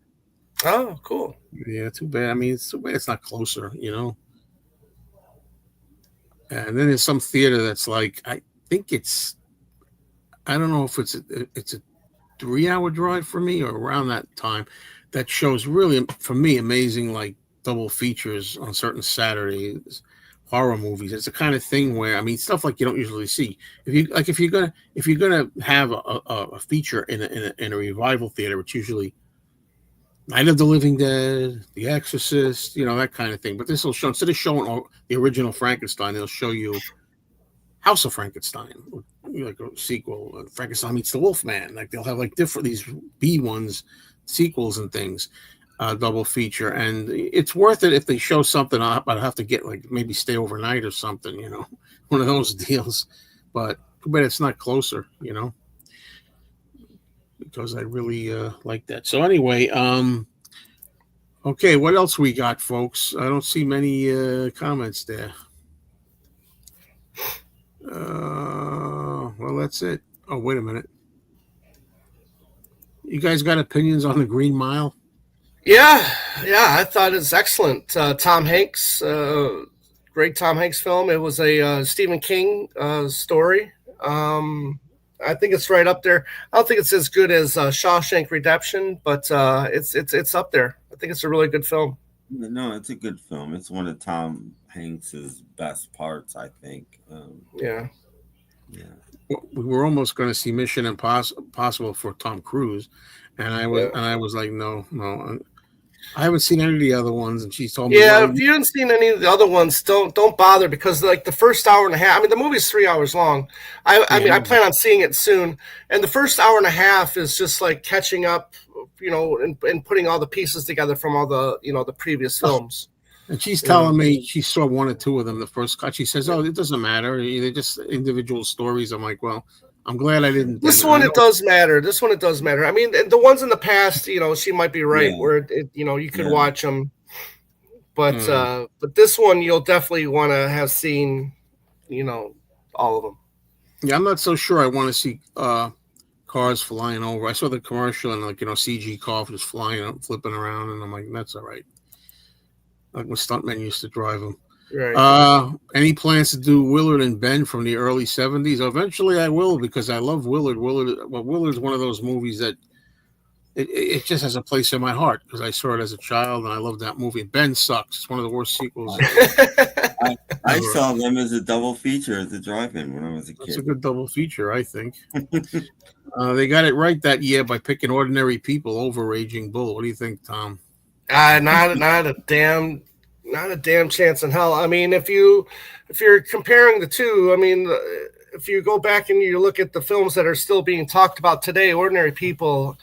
Oh, cool. Yeah, too bad. I mean, it's too bad it's not closer. And then there's some theater that's like I don't know if it's a 3 hour drive for me or around that time that shows really for me amazing like double features on certain Saturdays, horror movies. It's the kind of thing where I mean stuff like you don't usually see. If you're gonna have a feature in a revival theater, it's usually Night of the Living Dead, The Exorcist, that kind of thing. But this will show, instead of showing the original Frankenstein, they'll show you House of Frankenstein, like a sequel, Frankenstein meets the Wolfman. Like they'll have like different these B ones, sequels and things, double feature, and it's worth it if they show something up. I'd have to get like maybe stay overnight or something, one of those deals. But it's not closer, because I really like that. So anyway, okay, what else we got, folks? I don't see many comments there. Well, that's it. Oh, wait a minute. You guys got opinions on the Green Mile? Yeah, I thought it's excellent. Tom Hanks, great Tom Hanks film. It was a Stephen King story. I think it's right up there. I don't think it's as good as Shawshank Redemption, but it's up there. I think it's a really good film. No, it's a good film. It's one of Tom Hanks's best parts, I think. Yeah. We were almost going to see Mission Impossible for Tom Cruise, and I was like, no. I haven't seen any of the other ones, and she told me, yeah. If you haven't seen any of the other ones, don't bother because like the first hour and a half. I mean, the movie's 3 hours long. I mean, I plan on seeing it soon, and the first hour and a half is just like catching up, and putting all the pieces together from all the the previous films. And she's telling me she saw one or two of them the first cut. She says, "Oh, it doesn't matter. They're just individual stories." I'm like, "Well, I'm glad I didn't." This one it does matter. I mean, the ones in the past, she might be right where you could watch them, but this one you'll definitely want to have seen, all of them. Yeah, I'm not so sure. I want to see cars flying over. I saw the commercial and CG car just flying, flipping around, and I'm like, that's all right. like when stuntmen used to drive them. Right. Any plans to do Willard and Ben from the early 70s? Eventually I will, because I love Willard. Willard's one of those movies that it just has a place in my heart because I saw it as a child and I love that movie. Ben sucks. It's one of the worst sequels I ever. saw them as a double feature at the drive-in when I was a It's a kid. good double feature, I think. They got it right that year by picking Ordinary People over Raging Bull. What do you think, Tom? Not a damn chance in hell. I mean, if you're comparing the two, I mean, if you go back and you look at the films that are still being talked about today, Ordinary People,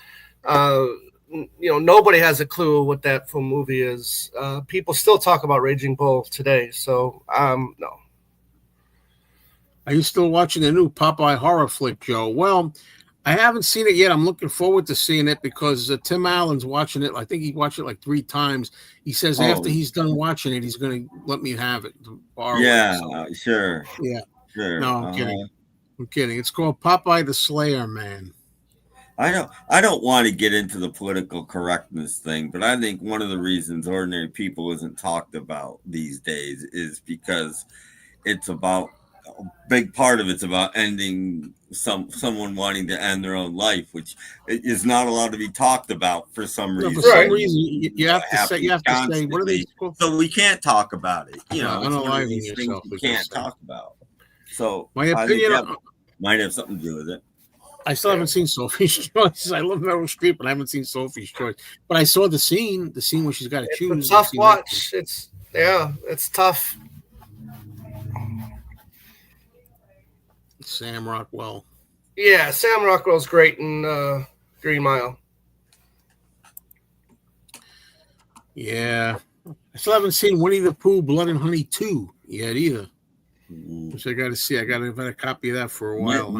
nobody has a clue what that full movie is. People still talk about Raging Bull today, so no. Are you still watching the new Popeye horror flick, Joe? Well, I haven't seen it yet. I'm looking forward to seeing it because Tim Allen's watching it. I think he watched it like 3 times. He says after he's done watching it, he's going to let me have it. Yeah, sure. Yeah. Sure. No, I'm kidding. I'm kidding. It's called Popeye the Slayer Man. I don't want to get into the political correctness thing, but I think one of the reasons Ordinary People isn't talked about these days is because it's about a big part of it's about ending someone wanting to end their own life, which is not allowed to be talked about for some reason. For some reason, you have to say what are they called? So we can't talk about it. You know, it's one of these things we can't talk about. So my opinion might have something to do with it. I still haven't seen Sophie's Choice. I love Meryl Streep, but I haven't seen Sophie's Choice. But I saw the scene where she's got to choose. It's a tough watch. It's tough. Sam Rockwell. Yeah, Sam Rockwell's great in Green Mile. Yeah. I still haven't seen Winnie the Pooh, Blood and Honey 2 yet either. Which I got to see. I got to have a copy of that for a while.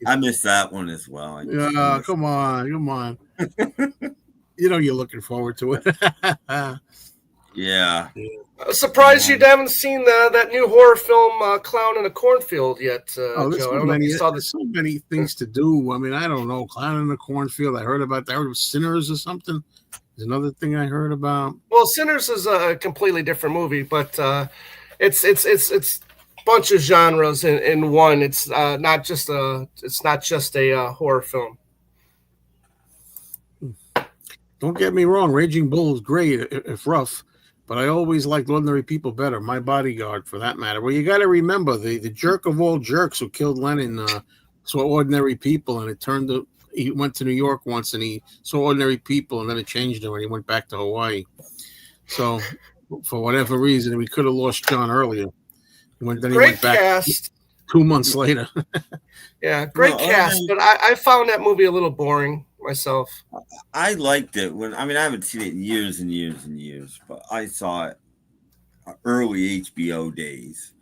I missed that one as well. Come on. You're looking forward to it. Yeah. I'm surprised you haven't seen that new horror film, Clown in a Cornfield, yet, Joe. I don't know if you saw this. So many things to do. I mean, I don't know. Clown in a Cornfield. I heard about that. I heard of Sinners or something. There's another thing I heard about. Well, Sinners is a completely different movie, but it's bunch of genres in one. It's not just a horror film. Don't get me wrong, Raging Bull is great if rough, but I always liked Ordinary People better. My Bodyguard, for that matter. Well, you got to remember the jerk of all jerks who killed Lennon saw Ordinary People, and he went to New York once and he saw Ordinary People, and then it changed him and he went back to Hawaii. So for whatever reason, we could have lost John earlier. Then he went back cast. 2 months later. Yeah, great cast, but I found that movie a little boring myself. I liked it I haven't seen it in years and years and years, but I saw it early HBO days,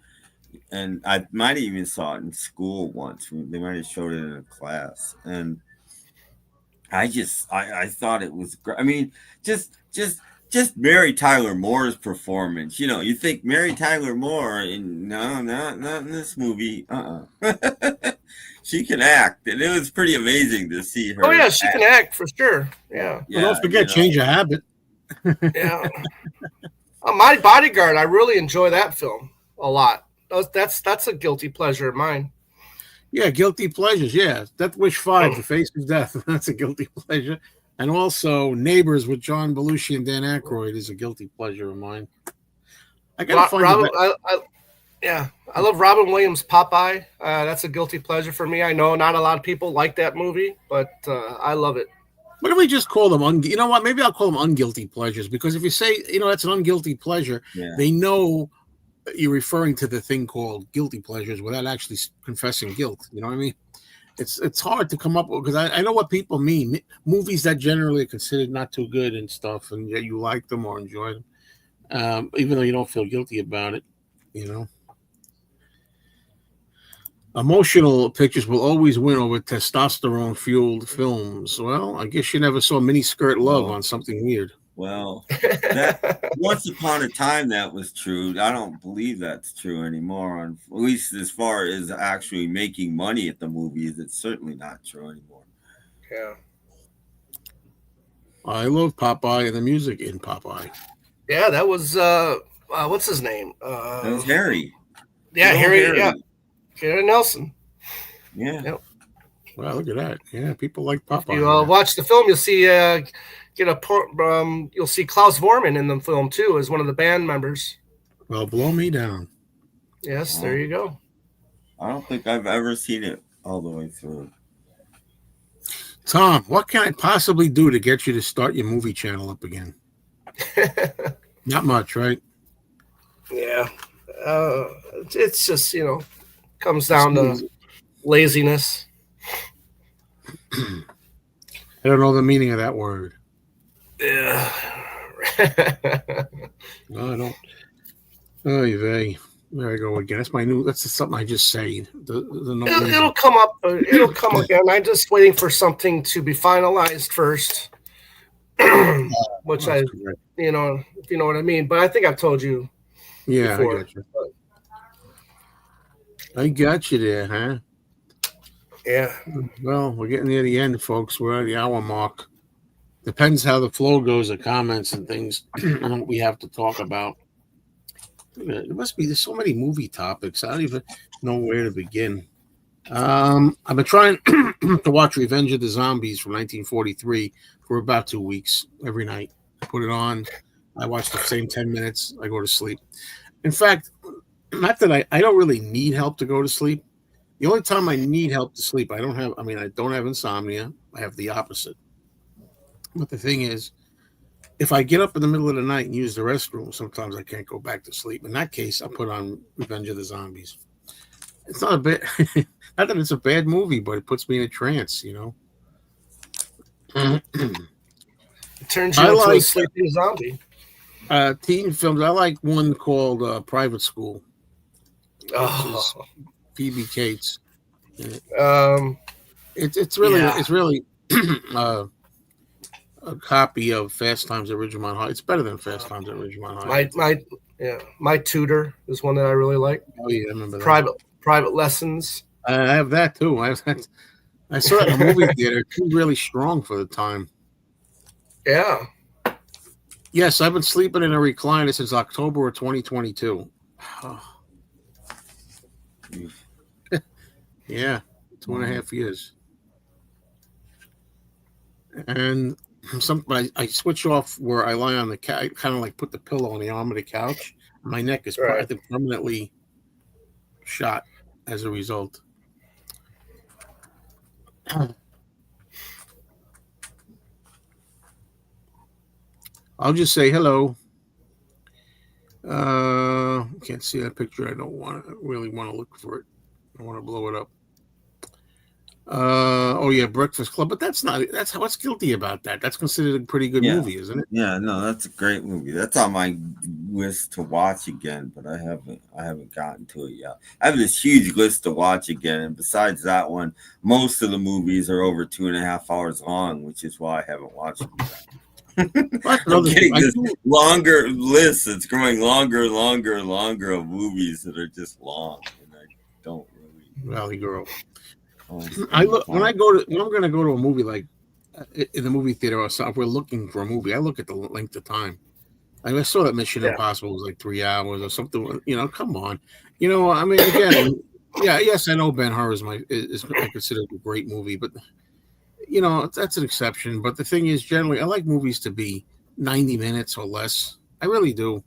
and I might have even saw it in school once. They might have showed it in a class, and I thought it was great. I mean, just Mary Tyler Moore's performance. You think Mary Tyler Moore, and no, not in this movie. She can act, and it was pretty amazing to see her. Oh yeah, she can act for sure. Yeah. Well, don't forget, Change of Habit. Yeah. My Bodyguard, I really enjoy that film a lot. That's a guilty pleasure of mine. Yeah, guilty pleasures. Yeah, Death Wish 5, The Face of Death. That's a guilty pleasure. And also Neighbors with John Belushi and Dan Aykroyd is a guilty pleasure of mine. I gotta find I love Robin Williams' Popeye. That's a guilty pleasure for me. I know not a lot of people like that movie, but I love it. What do we just call them? You know what? Maybe I'll call them unguilty pleasures, because if you say, that's an unguilty pleasure, they know you're referring to the thing called guilty pleasures without actually confessing guilt. You know what I mean? It's hard to come up with, because I know what people mean. Movies that generally are considered not too good and stuff, and yet you like them or enjoy them, even though you don't feel guilty about it. Emotional pictures will always win over testosterone-fueled films. Well, I guess you never saw Miniskirt Love on Something Weird. Well, that once upon a time that was true. I don't believe that's true anymore. At least as far as actually making money at the movies, it's certainly not true anymore. Yeah. I love Popeye and the music in Popeye. Yeah, that was what's his name? That was Harry. Yeah, Good old Harry. Yeah, Harry Nelson. Yeah. Yep. Wow, look at that. Yeah, people like If Popeye. you Yeah. watch the film, you'll see you'll see Klaus Vorman in the film too as one of the band members. Well, blow me down. Yes, there you go. I don't think I've ever seen it all the way through. Tom, what can I possibly do to get you to start your movie channel up again? Not much, right? Yeah, it's just comes down to laziness. I don't know the meaning of that word. Yeah. No, I don't. Oh, vey. There I go again. That's my new. That's something I just say. It'll come up. It'll come again. I'm just waiting for something to be finalized first, which if you know what I mean. But I think I've told you. Yeah, before. I got you. I got you there, huh? Yeah. Well, we're getting near the end, folks. We're at the hour mark. Depends how the flow goes of comments and things and what we have to talk about. There must be there's so many movie topics. I don't even know where to begin. I've been trying to watch Revenge of the Zombies from 1943 for about 2 weeks every night. I put it on. I watch the same 10 minutes. I go to sleep. In fact, not that I don't really need help to go to sleep. The only time I need help to sleep, I don't have insomnia. I have the opposite. But the thing is, if I get up in the middle of the night and use the restroom, sometimes I can't go back to sleep. In that case, I'll put on Revenge of the Zombies. It's not a bit, not that it's a bad movie, but it puts me in a trance, It turns you into a sleeping zombie. Teen films. I like one called Private School. Oh. Phoebe Cates. It's really a copy of Fast Times at Ridgemont High. It's better than Fast Times at Ridgemont High. My Tutor is one that I really like. Oh yeah, I remember that. Private Lessons. I have that too. I saw it in a movie theater. It was really strong for the time. Yeah. Yes, I've been sleeping in a recliner since October of 2022. Oh. Yeah, 2.5 years. And I switch off where I lie on the couch. I kind of like put the pillow on the arm of the couch. My neck is permanently shot as a result. I'll just say hello. Can't see that picture. I really want to look for it. I want to blow it up. Oh yeah, Breakfast Club, but that's what's guilty about that. That's considered a pretty good movie, isn't it? Yeah, no, that's a great movie. That's on my list to watch again, but I haven't gotten to it yet. I have this huge list to watch again, and besides that one, most of the movies are over 2.5 hours long, which is why I haven't watched them yet. I'm getting this longer list. It's growing longer and longer and longer of movies that are just long, and I don't really. Valley Girl. When I'm going to go to a movie like in the movie theater or something, if we're looking for a movie, I look at the length of time. I saw that Mission Impossible was like 3 hours or something. Come on. I mean, again, yes, I know Ben-Hur is I consider a great movie, but that's an exception. But the thing is, generally, I like movies to be 90 minutes or less. I really do.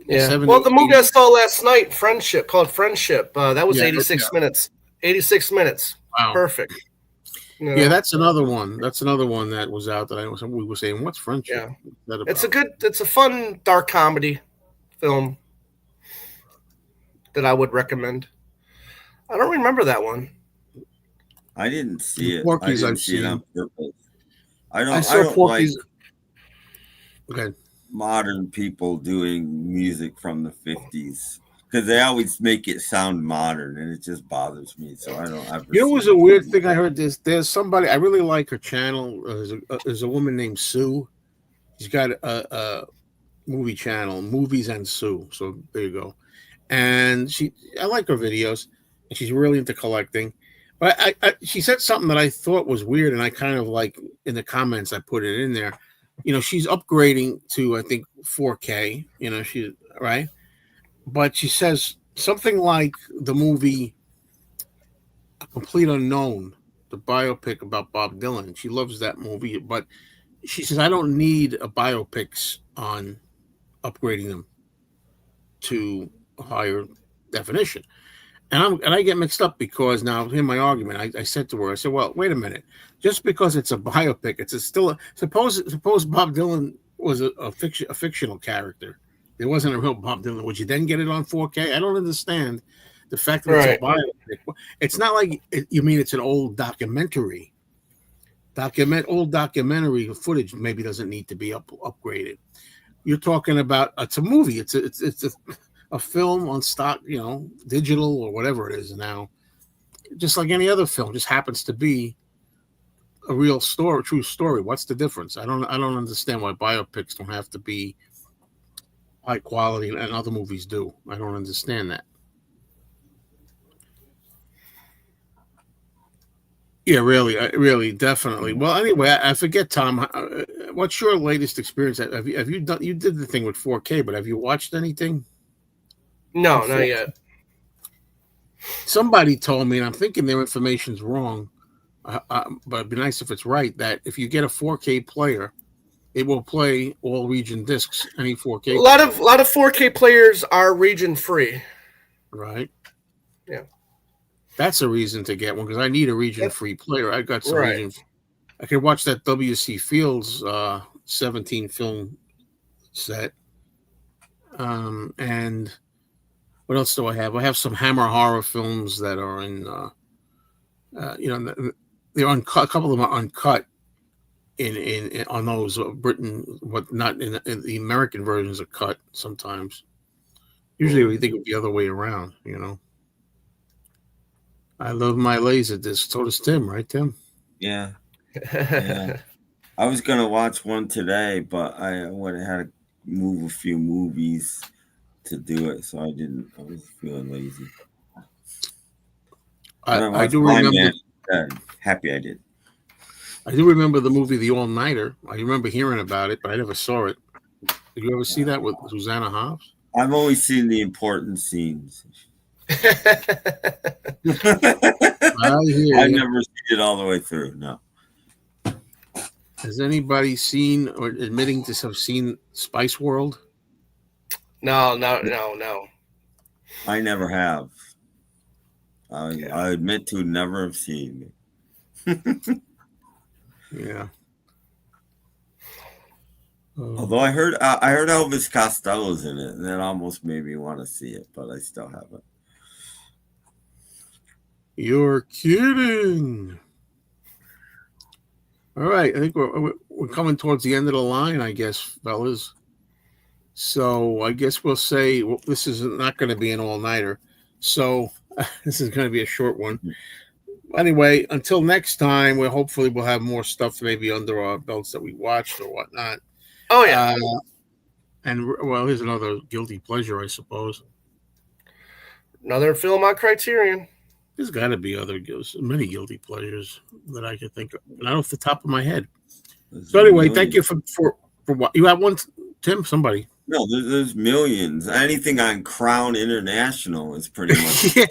Yeah. The movie I saw last night, called Friendship, that was 86 minutes. 86 minutes. Wow. Perfect. Yeah, that's another one. That's another one that was out that we were saying, what's Friendship? Yeah. It's a fun, dark comedy film that I would recommend. I don't remember that one. I didn't see it. Porky's I didn't see it on purpose. I don't Porky's. like modern people doing music from the 50s. Because they always make it sound modern, and it just bothers me. So I don't ever. It was a weird thing I heard. There's somebody I really like her channel. There's a woman named Sue. She's got a movie channel, Movies and Sue. So there you go. And I like her videos, and she's really into collecting. But she said something that I thought was weird, and I kind of like in the comments I put it in there. she's upgrading to I think 4K. She right, but she says something like the movie A Complete Unknown, the biopic about Bob Dylan. She loves that movie, but she says I don't need a biopics on upgrading them to a higher definition. And I get mixed up because now in my argument, I said to her, I said, "Well, wait a minute. Just because it's a biopic, suppose Bob Dylan was a fictional character. There wasn't a real Bob Dylan. Would you then get it on 4K? I don't understand the fact that it's a Right. biopic. It's not like you mean it's an old documentary. Old documentary footage maybe doesn't need to be upgraded. You're talking about it's a movie. It's a film on stock, digital or whatever it is now, just like any other film, just happens to be a real story, true story. What's the difference? I don't understand why biopics don't have to be high quality and other movies do. I don't understand that. Yeah, really, really, definitely. Well, anyway, I forget, Tom. What's your latest experience? Have you done? You did the thing with 4K, but have you watched anything in No, not 4K? yet. Somebody told me, and I'm thinking their information's wrong, but it'd be nice if it's right. That if you get a 4K player, it will play all region discs, any A 4K lot player, of lot of 4K players are region free. right? Yeah. That's a reason to get one because I need a region Yep. free player. I got some Right. region. I can watch that WC Fields 17 film set. And what else do I have? I have some Hammer horror films that are in, they're uncut. A couple of them are uncut in on those Britain, but not in the American versions are cut sometimes. Usually we think of the other way around. I love my laser disc. So does Tim, right, Tim? Yeah, yeah. I was gonna watch one today, but I would have had to move a few movies to do it, so I didn't. I was feeling lazy. But I I watched do Blind remember. Man instead. Happy I did. I do remember the movie The All Nighter. I remember hearing about it, but I never saw it. Did you ever see that with Susanna Hoffs? I've only seen the important scenes. I hear I've you. never seen it all the way through. No, Has anybody seen or admitting to have seen Spice World? No. I never have. I admit to never have seen it. Yeah. Although I heard Elvis Costello's in it, and that almost made me want to see it, but I still haven't. You're kidding. All right. I think we're coming towards the end of the line, I guess, fellas. So I guess we'll say this is not going to be an all-nighter. So this is going to be a short one. Anyway, until next time, hopefully we'll have more stuff maybe under our belts that we watched or whatnot. Oh yeah. And well, here's another guilty pleasure, I suppose. Another film on Criterion. There's got to be many guilty pleasures that I can think of, not off the top of my head. So anyway, thank you for what you have one, Tim. Somebody. No, there's millions. Anything on Crown International is pretty much Yeah,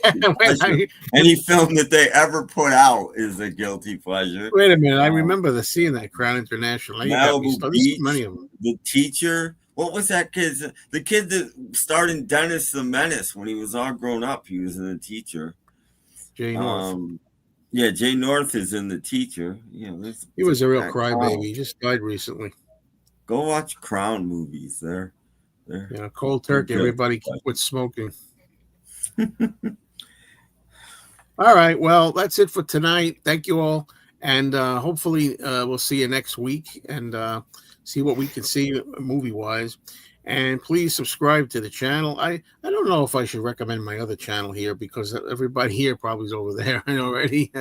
any film that they ever put out is a guilty pleasure. wait a minute. I remember seeing that Crown International. Malibu Beach, many of them. The Teacher. What was that kid's? The kid that starred in Dennis the Menace when he was all grown up. He was in The Teacher. Jay North. Yeah, Jay North is in The Teacher. He was a real crybaby. He just died recently. Go watch Crown movies. They're cold turkey. Everybody quit smoking. All right. Well, that's it for tonight. Thank you all. And hopefully we'll see you next week and see what we can see movie-wise. And please subscribe to the channel. I don't know if I should recommend my other channel here because everybody here probably is over there already.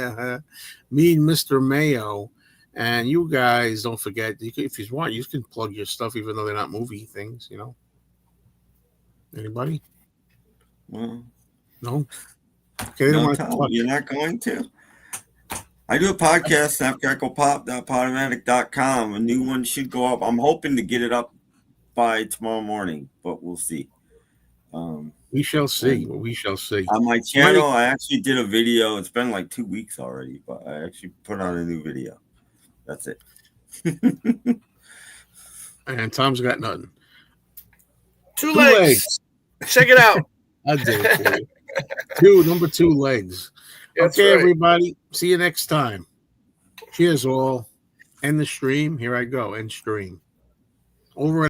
Me and Mr. Mayo. And you guys, don't forget, if you want, you can plug your stuff even though they're not movie things, Anybody? Well, no. Okay, they don't want to talk. You're not going to. I do a podcast, snapcracklepop.podomatic.com. A new one should go up. I'm hoping to get it up by tomorrow morning, but we'll see. We shall see. We shall see. On my channel, I actually did a video. It's been like 2 weeks already, but I actually put on a new video. That's it. And Tom's got nothing. Two legs. Check it out. I did it for you. Number 2 legs. That's okay, right. everybody. See you next time. Cheers, all. End the stream. Here I go. End stream. Over.